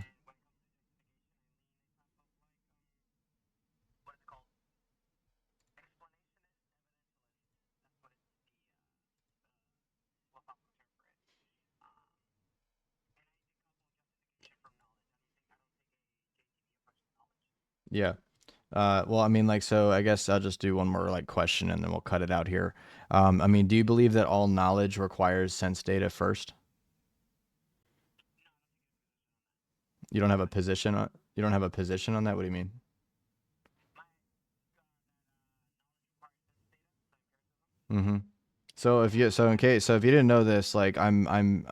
Yeah. Well, I mean, like, so I guess I'll just do one more like question and then we'll cut it out here. I mean, do you believe that all knowledge requires sense data first? You don't have a position on you don't have a position on that? What do you mean? Mm-hmm. So if you didn't know this, like I don't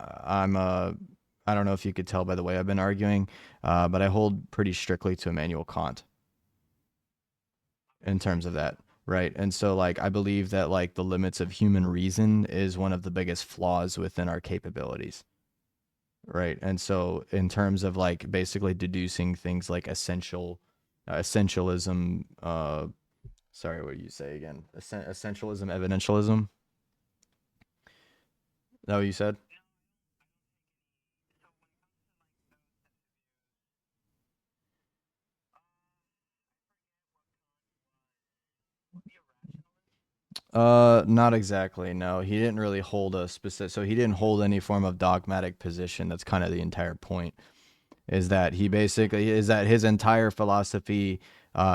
know if you could tell by the way I've been arguing, but I hold pretty strictly to Immanuel Kant in terms of that, right? And so like I believe that like the limits of human reason is one of the biggest flaws within our capabilities, right? And so in terms of like basically deducing things like essentialism, sorry, what do you say again? Essentialism, evidentialism. Is that what you said? Not exactly. No, he didn't really hold a specific. So he didn't hold any form of dogmatic position. That's kind of the entire point. Is that he basically is that his entire philosophy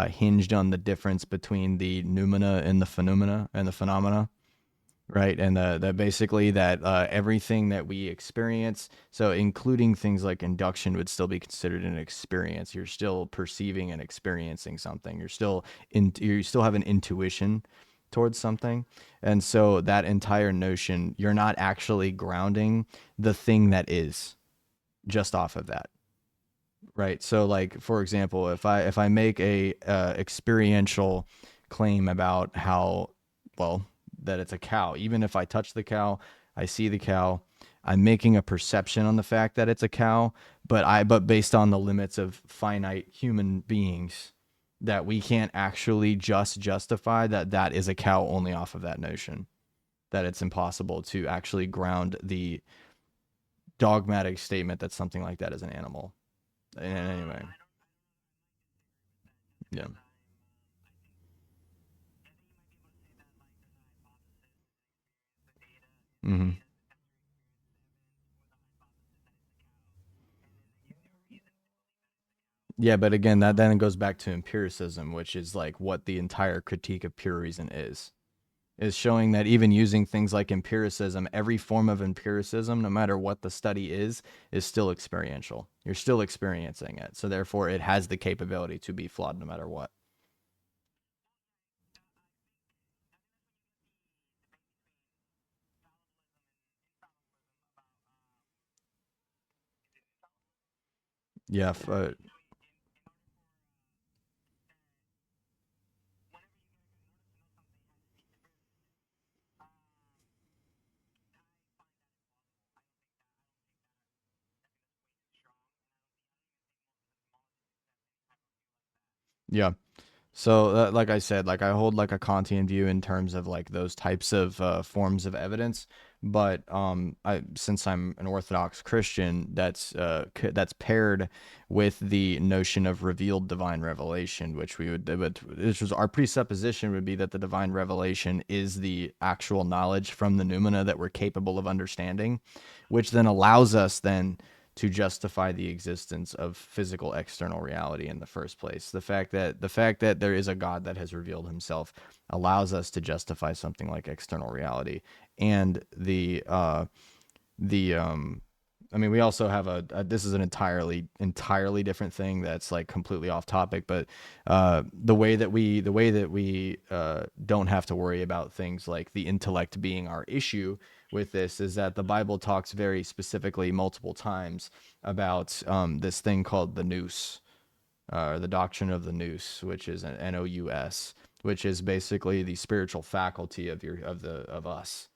hinged on the difference between the noumena and the phenomena, right? And that basically that everything that we experience, so including things like induction, would still be considered an experience. You're still perceiving and experiencing something. You still have an intuition towards something, and so that entire notion, you're not actually grounding the thing that is just off of that. Right. So like for example, if I make a experiential claim about how well that it's a cow, even if I touch the cow, I see the cow, I'm making a perception on the fact that it's a cow, but based on the limits of finite human beings, that we can't actually just justify that that is a cow only off of that notion, that it's impossible to actually ground the dogmatic statement that something like that is an animal. And anyway, yeah. Hmm. Yeah, but again, that then goes back to empiricism, which is like what the entire critique of pure reason is showing that even using things like empiricism, every form of empiricism, no matter what the study is still experiential. You're still experiencing it. So therefore it has the capability to be flawed no matter what. Yeah, yeah. So, like I said, like I hold like a Kantian view in terms of like those types of forms of evidence. But I since I'm an Orthodox Christian, that's paired with the notion of revealed divine revelation, which was our presupposition would be that the divine revelation is the actual knowledge from the noumena that we're capable of understanding, which then allows us then to justify the existence of physical external reality in the first place. The fact that there is a God that has revealed himself allows us to justify something like external reality. And the I mean, we also have this is an entirely different thing that's like completely off topic, but the way that we don't have to worry about things like the intellect being our issue with this is that the Bible talks very specifically multiple times about this thing called the nous, the doctrine of the nous, which is an nous, which is basically the spiritual faculty of us,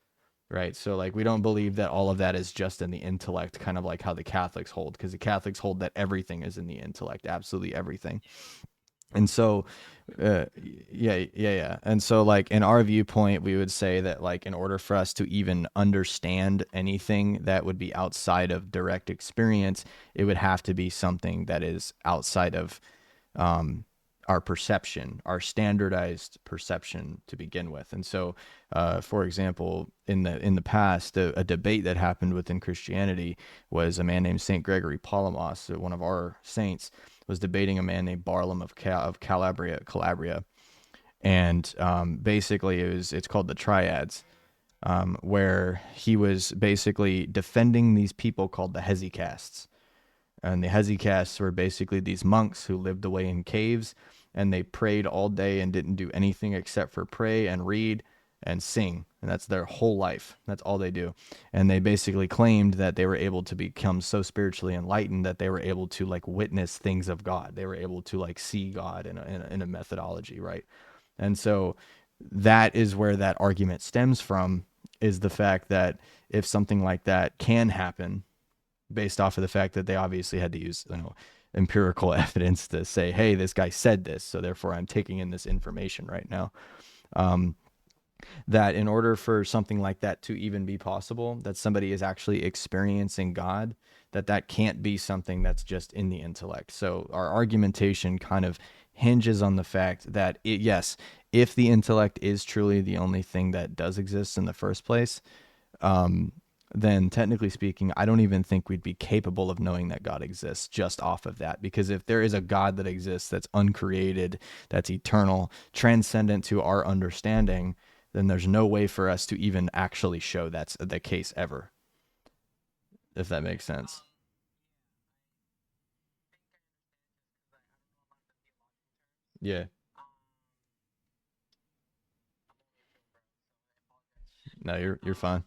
right? So like we don't believe that all of that is just in the intellect, kind of like how the Catholics hold, because the Catholics hold that everything is in the intellect, absolutely everything. And so, uh, yeah. And so, like, in our viewpoint, we would say that, like, in order for us to even understand anything that would be outside of direct experience, it would have to be something that is outside of um, our perception, our standardized perception to begin with. And so, for example, in the past, a debate that happened within Christianity was a man named Saint Gregory Palamas, one of our saints, was debating a man named Barlam of Calabria, and basically it's called the Triads. Where he was basically defending these people called the Hesychasts, and the hesychasts were basically these monks who lived away in caves, and they prayed all day and didn't do anything except for pray and read and sing. And that's their whole life. That's all they do. And they basically claimed that they were able to become so spiritually enlightened that they were able to like witness things of God. They were able to like see God in a methodology, right? And so that is where that argument stems from, is the fact that if something like that can happen, based off of the fact that they obviously had to use, empirical evidence to say, hey, this guy said this, so therefore I'm taking in this information right now. Um, that in order for something like that to even be possible, that somebody is actually experiencing God, that can't be something that's just in the intellect. So our argumentation kind of hinges on the fact that yes, if the intellect is truly the only thing that does exist in the first place, um, then technically speaking, I don't even think we'd be capable of knowing that God exists just off of that. Because if there is a God that exists that's uncreated, that's eternal, transcendent to our understanding, then there's no way for us to even actually show that's the case ever, if that makes sense. Yeah. No, you're fine.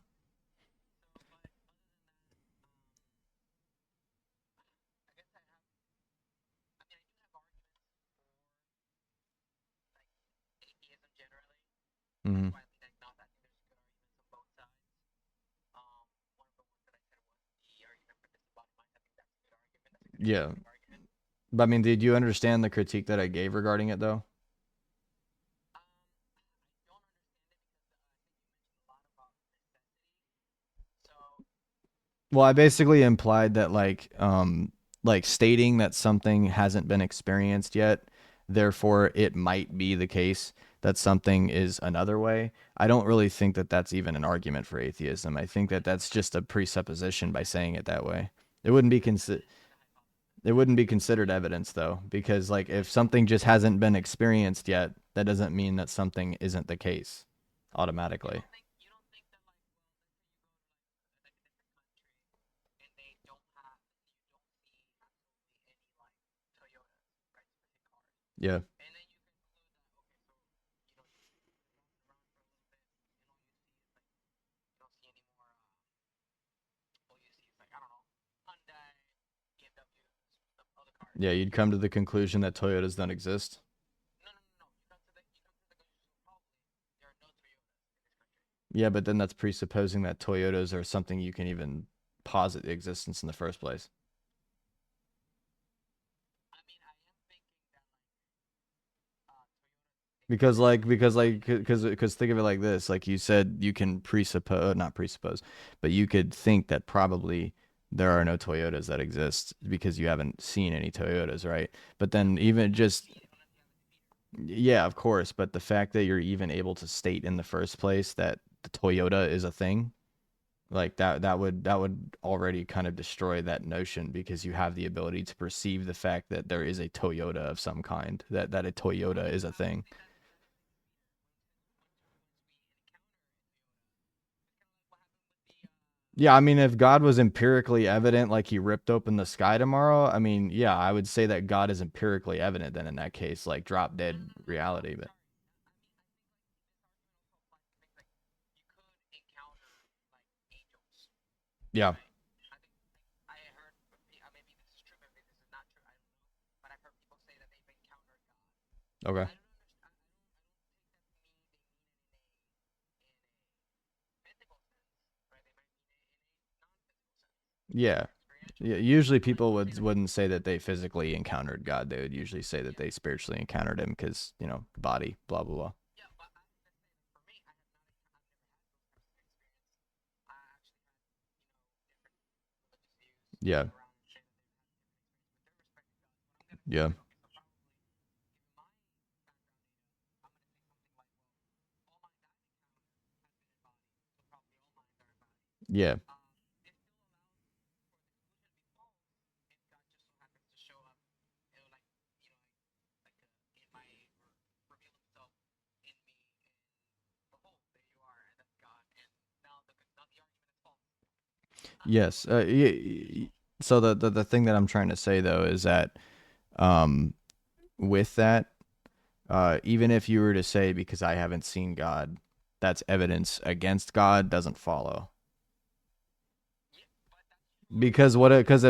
Hmm. Yeah. But I mean, did you understand the critique that I gave regarding it though? Well, I basically implied that like stating that something hasn't been experienced yet, therefore it might be the case that something is another way. I don't really think that that's even an argument for atheism. I think that that's just a presupposition by saying it that way. It wouldn't be it wouldn't be considered evidence though, because like if something just hasn't been experienced yet, that doesn't mean that something isn't the case automatically. Yeah. Yeah, you'd come to the conclusion that Toyotas don't exist. Yeah, but then that's presupposing that Toyotas are something you can even posit existence in the first place. Because think of it like this, like you said, you can presuppose, not presuppose, but you could think that probably there are no Toyotas that exist because you haven't seen any Toyotas, right? But then even just, yeah, of course, but the fact that you're even able to state in the first place that the Toyota is a thing, like that would already kind of destroy that notion, because you have the ability to perceive the fact that there is a Toyota of some kind, that a Toyota is a thing. Yeah, I mean, if God was empirically evident, like he ripped open the sky tomorrow, I mean, yeah, I would say that God is empirically evident then in that case, like drop dead reality. But yeah, okay. Yeah. Yeah, usually people wouldn't say that they physically encountered God. They would usually say that they spiritually encountered him because, body, blah blah blah. Yeah. Yeah. Yeah. Yes. So the thing that I'm trying to say though is that um with that, even if you were to say because I haven't seen God, that's evidence against God doesn't follow. Because what? Because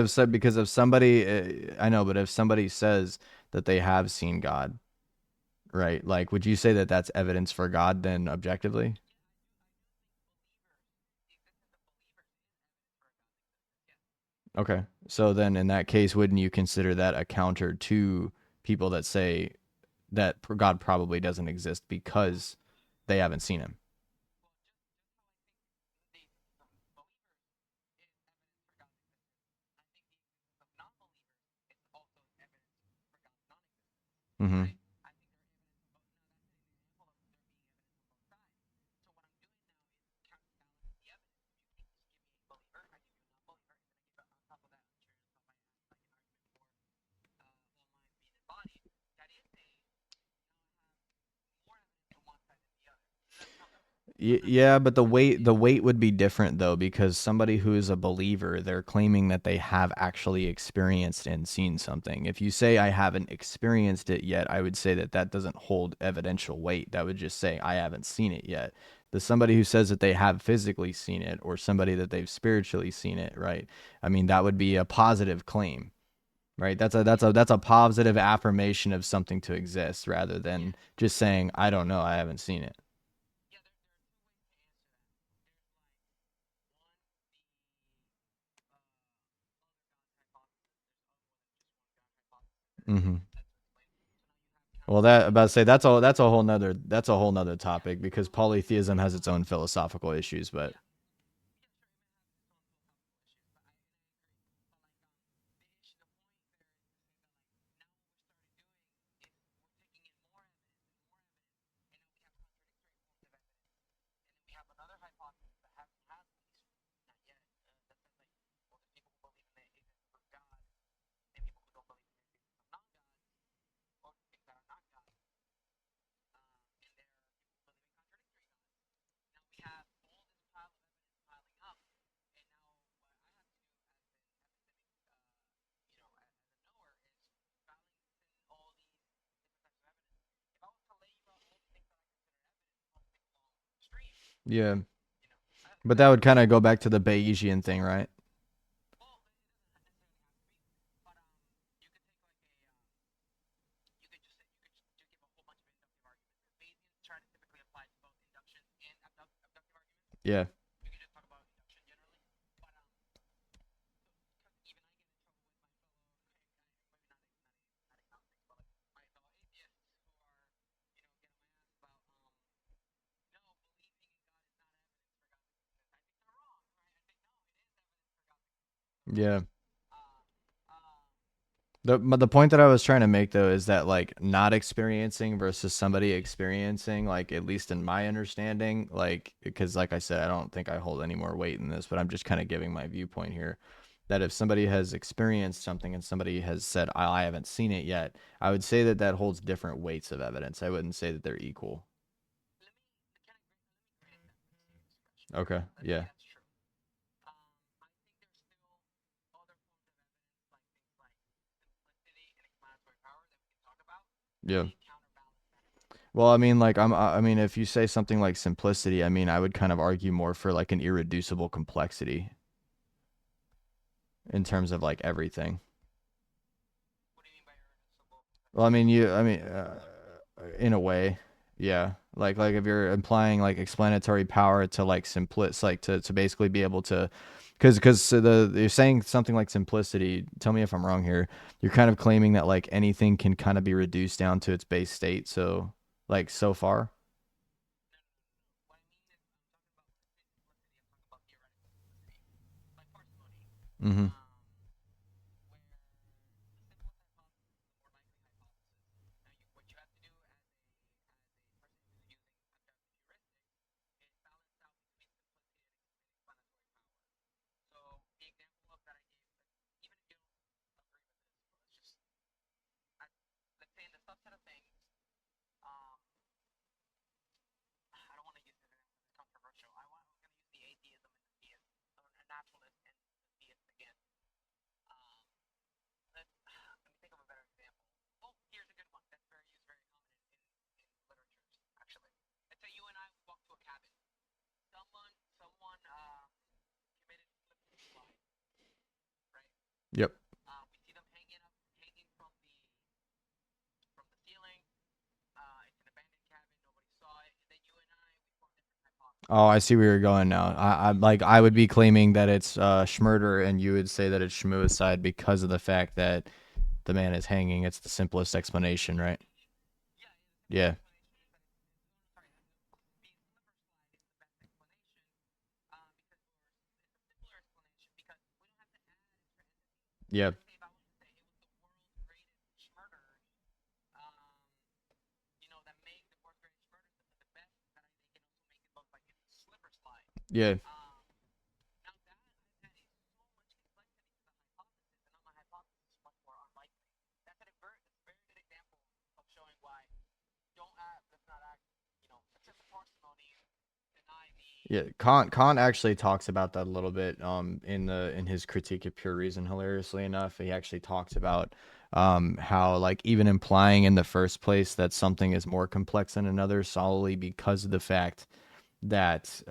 if somebody, I know, but if somebody says that they have seen God, right? Like, would you say that that's evidence for God then objectively? Okay. So then in that case, wouldn't you consider that a counter to people that say that God probably doesn't exist because they haven't seen him? Mm-hmm. Yeah, but the weight would be different though because somebody who is a believer, they're claiming that they have actually experienced and seen something. If you say I haven't experienced it yet, I would say that that doesn't hold evidential weight. That would just say I haven't seen it yet. The somebody who says that they have physically seen it or somebody that they've spiritually seen it, right? I mean, that would be a positive claim, right? That's a positive affirmation of something to exist rather than just saying I don't know, I haven't seen it. Mm-hmm. Well, that about to say that's a whole nother topic because polytheism has its own philosophical issues. But yeah, but that would kind of go back to the Bayesian thing, right? Yeah, yeah. But the point that I was trying to make though is that like not experiencing versus somebody experiencing, like at least in my understanding, like because like I said, I don't think I hold any more weight in this, but I'm just kind of giving my viewpoint here. That if somebody has experienced something and somebody has said I haven't seen it yet, I would say that that holds different weights of evidence. I wouldn't say that they're equal. Okay. Yeah. Yeah. Well, I mean, like I mean, if you say something like simplicity, I mean, I would kind of argue more for like an irreducible complexity in terms of like everything. Well, I mean, in a way, yeah. Like if you're implying like explanatory power to like simplis, like to basically be able to Because you're saying something like simplicity. Tell me if I'm wrong here. You're kind of claiming that like anything can kind of be reduced down to its base state. So like so far. Mm-hmm. Yep. Oh, I see where you're going now. I would be claiming that it's Schmurder, and you would say that it's Schmuicide because of the fact that the man is hanging. It's the simplest explanation, right? Yeah. Yeah. Yeah. Yeah, Kant actually talks about that a little bit in his critique of pure reason. Hilariously enough, he actually talks about how like even implying in the first place that something is more complex than another solely because of the fact that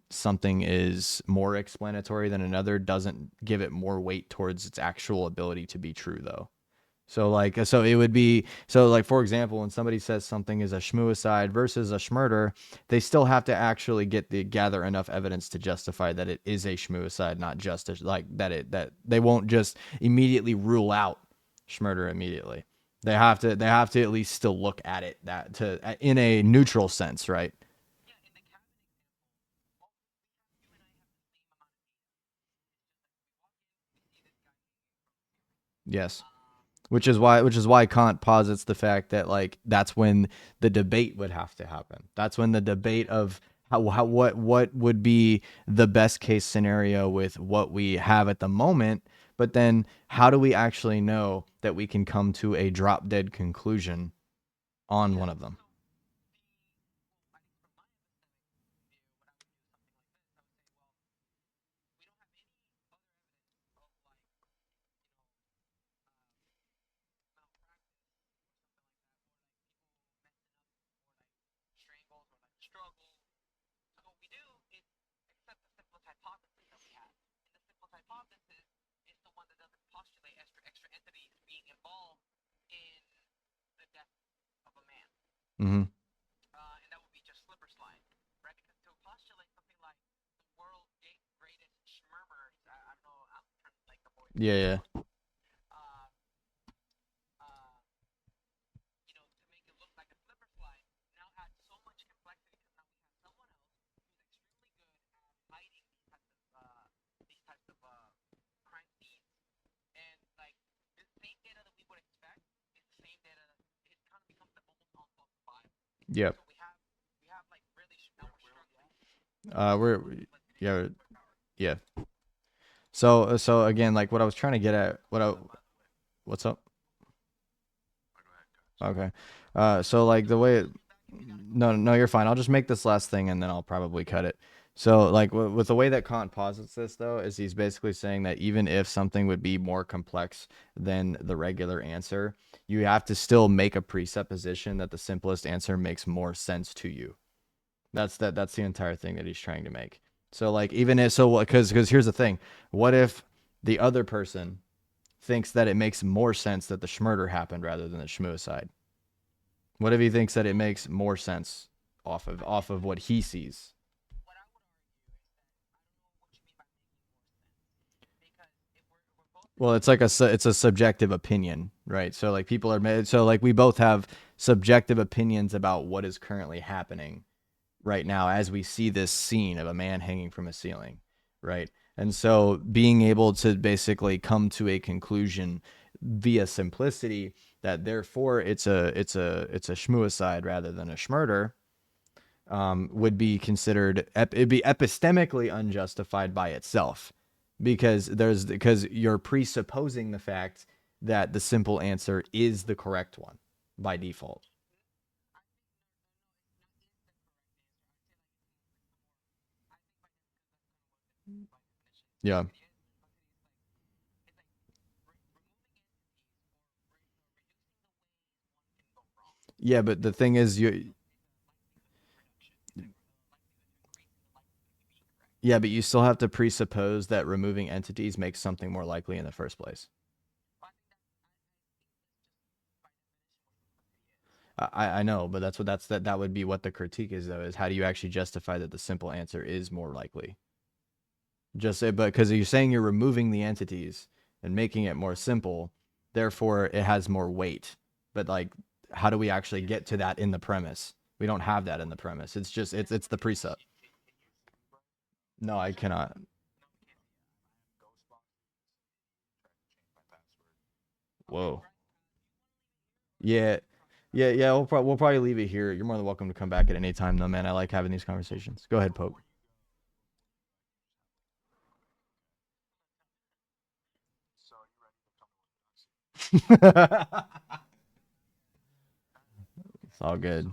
something is more explanatory than another doesn't give it more weight towards its actual ability to be true though. So it would be so like for example, when somebody says something is a schmuicide versus a schmurder, they still have to actually gather enough evidence to justify that it is a schmuicide, not just like that they won't just immediately rule out schmurder immediately. They have to at least still look at it that to in a neutral sense, right? Yes. Which is why Kant posits the fact that like that's when the debate would have to happen. That's when the debate of how what would be the best case scenario with what we have at the moment, but then how do we actually know that we can come to a drop dead conclusion on one of them? Mm-hmm. Yeah, yeah. Yep. We're yeah, yeah. So again, like what I was trying to get at, what's up? Okay. So like the way no, no, you're fine. I'll just make this last thing and then I'll probably cut it. So like with the way that Kant posits this though is he's basically saying that even if something would be more complex than the regular answer, you have to still make a presupposition that the simplest answer makes more sense to you. That's the entire thing that he's trying to make. So like even if so because here's the thing. What if the other person thinks that it makes more sense that the schmurder happened rather than the schmuicide? What if he thinks that it makes more sense off of what he sees? Well, it's like it's a subjective opinion, right? So like people are so like we both have subjective opinions about what is currently happening right now as we see this scene of a man hanging from a ceiling, right? And so being able to basically come to a conclusion via simplicity that therefore it's a shmuicide rather than a schmurder, would be considered it'd be epistemically unjustified by itself because you're presupposing the fact that the simple answer is the correct one by default. Yeah. Yeah, but the thing is you yeah, but you still have to presuppose that removing entities makes something more likely in the first place. I know, but that would be what the critique is though, is how do you actually justify that the simple answer is more likely? Just say, but because you're saying you're removing the entities and making it more simple, therefore it has more weight. But like, how do we actually get to that in the premise? We don't have that in the premise. It's just it's the precept. No, I cannot. Whoa. Yeah. Yeah. We'll probably leave it here. You're more than welcome to come back at any time, though, man. I like having these conversations. Go ahead, Pope. It's all good.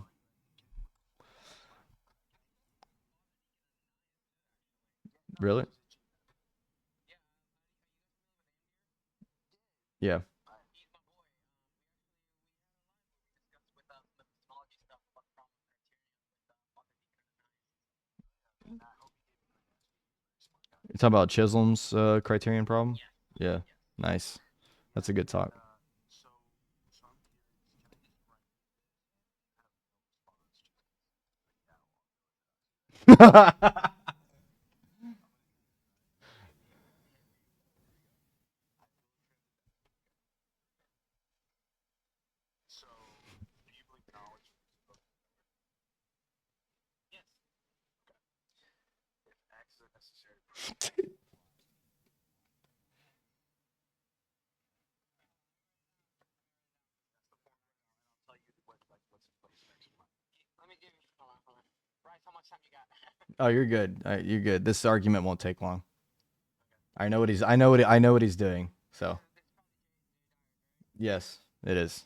Really? Yeah. You talking about Chisholm's criterion problem? Yeah. Nice. That's a good talk. Oh, you're good. You're good. This argument won't take long. I know what he's doing. So yes, it is.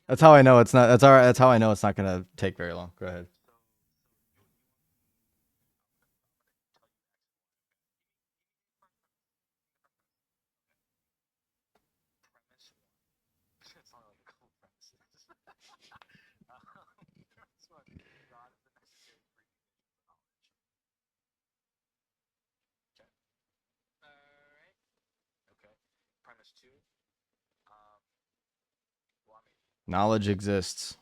That's how I know it's not. That's all right. That's how I know it's not gonna take very long. Go ahead. Knowledge exists.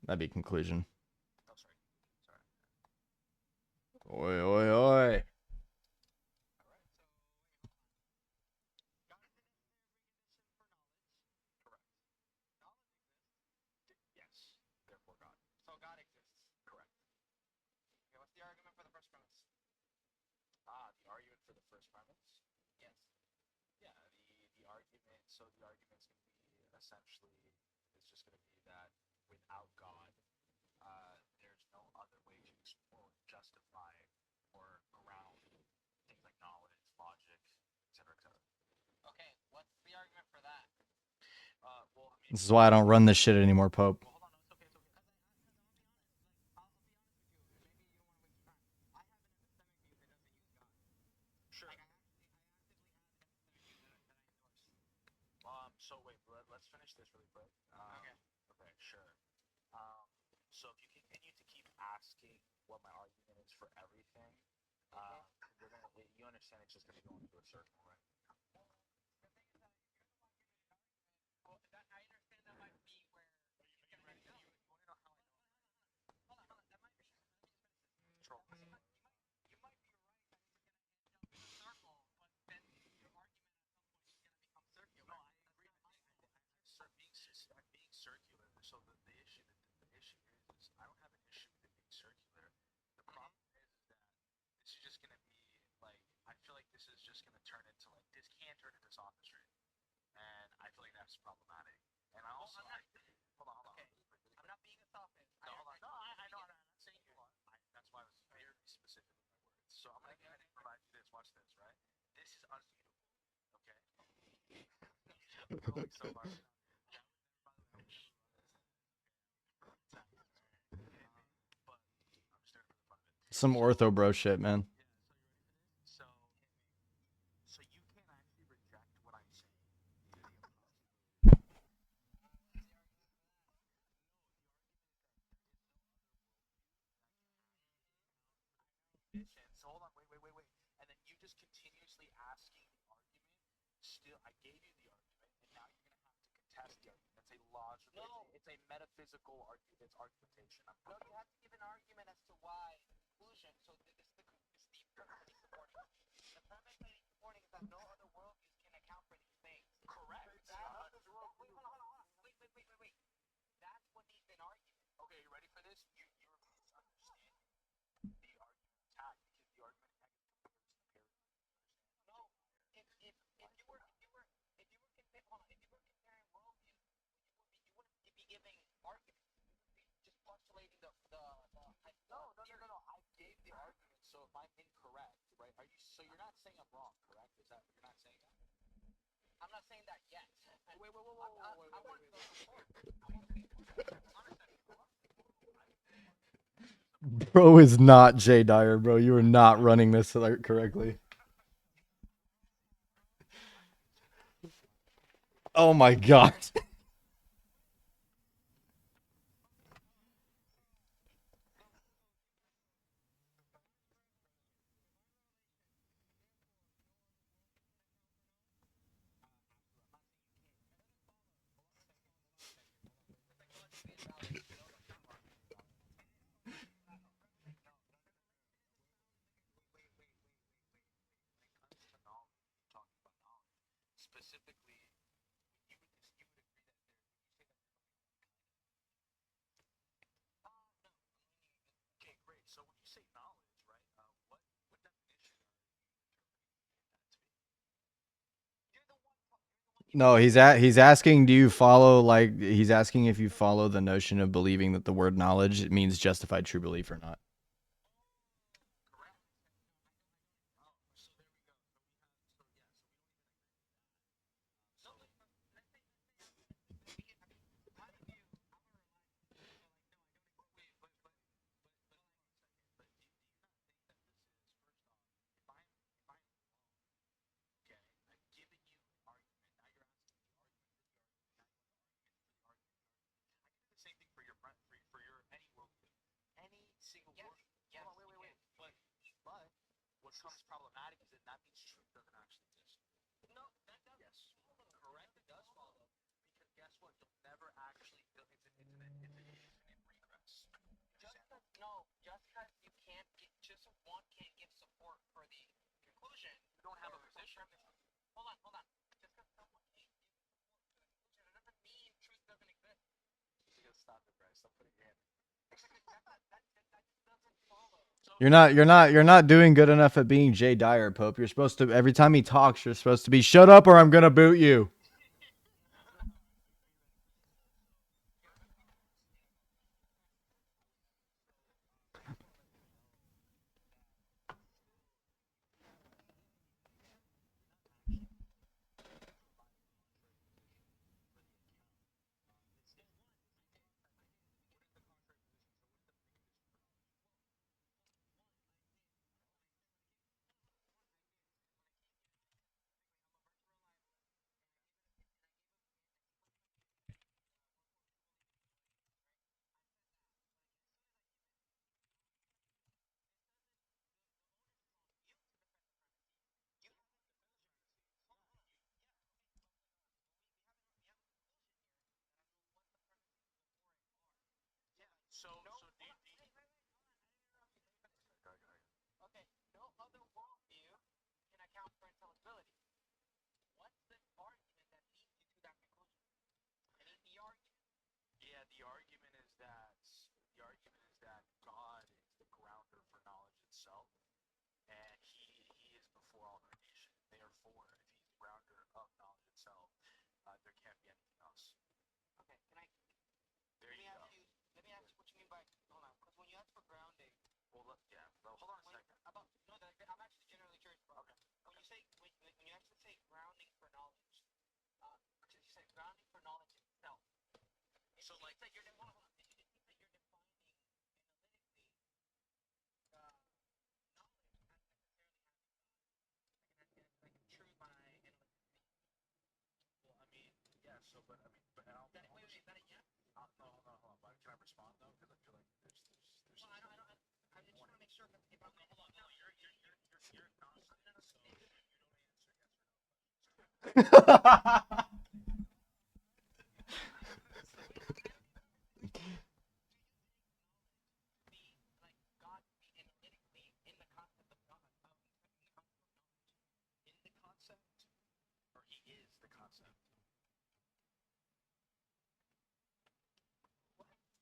That'd be conclusion. Oi, oi, oi. This is why I don't run this shit anymore, Pope. Some ortho bro shit, man. Bro is not Jay Dyer, bro. You are not running this correctly. Oh my god. No, he's asking, do you follow, like, he's asking if you follow the notion of believing that the word knowledge means justified true belief or not. You're not doing good enough at being Jay Dyer, Pope. You're supposed to, every time he talks, you're supposed to be shut up or I'm gonna boot you.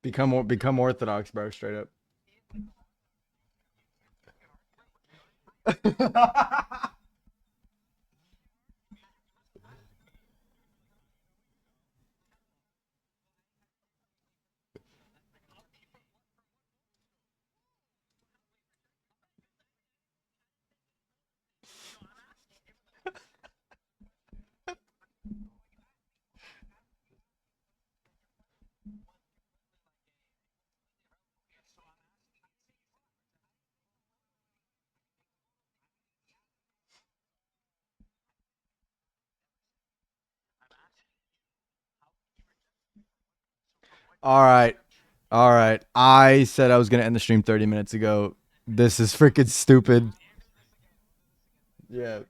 Become orthodox, bro. Straight up. All right. All right. I said I was going to end the stream 30 minutes ago. This is freaking stupid. Yeah.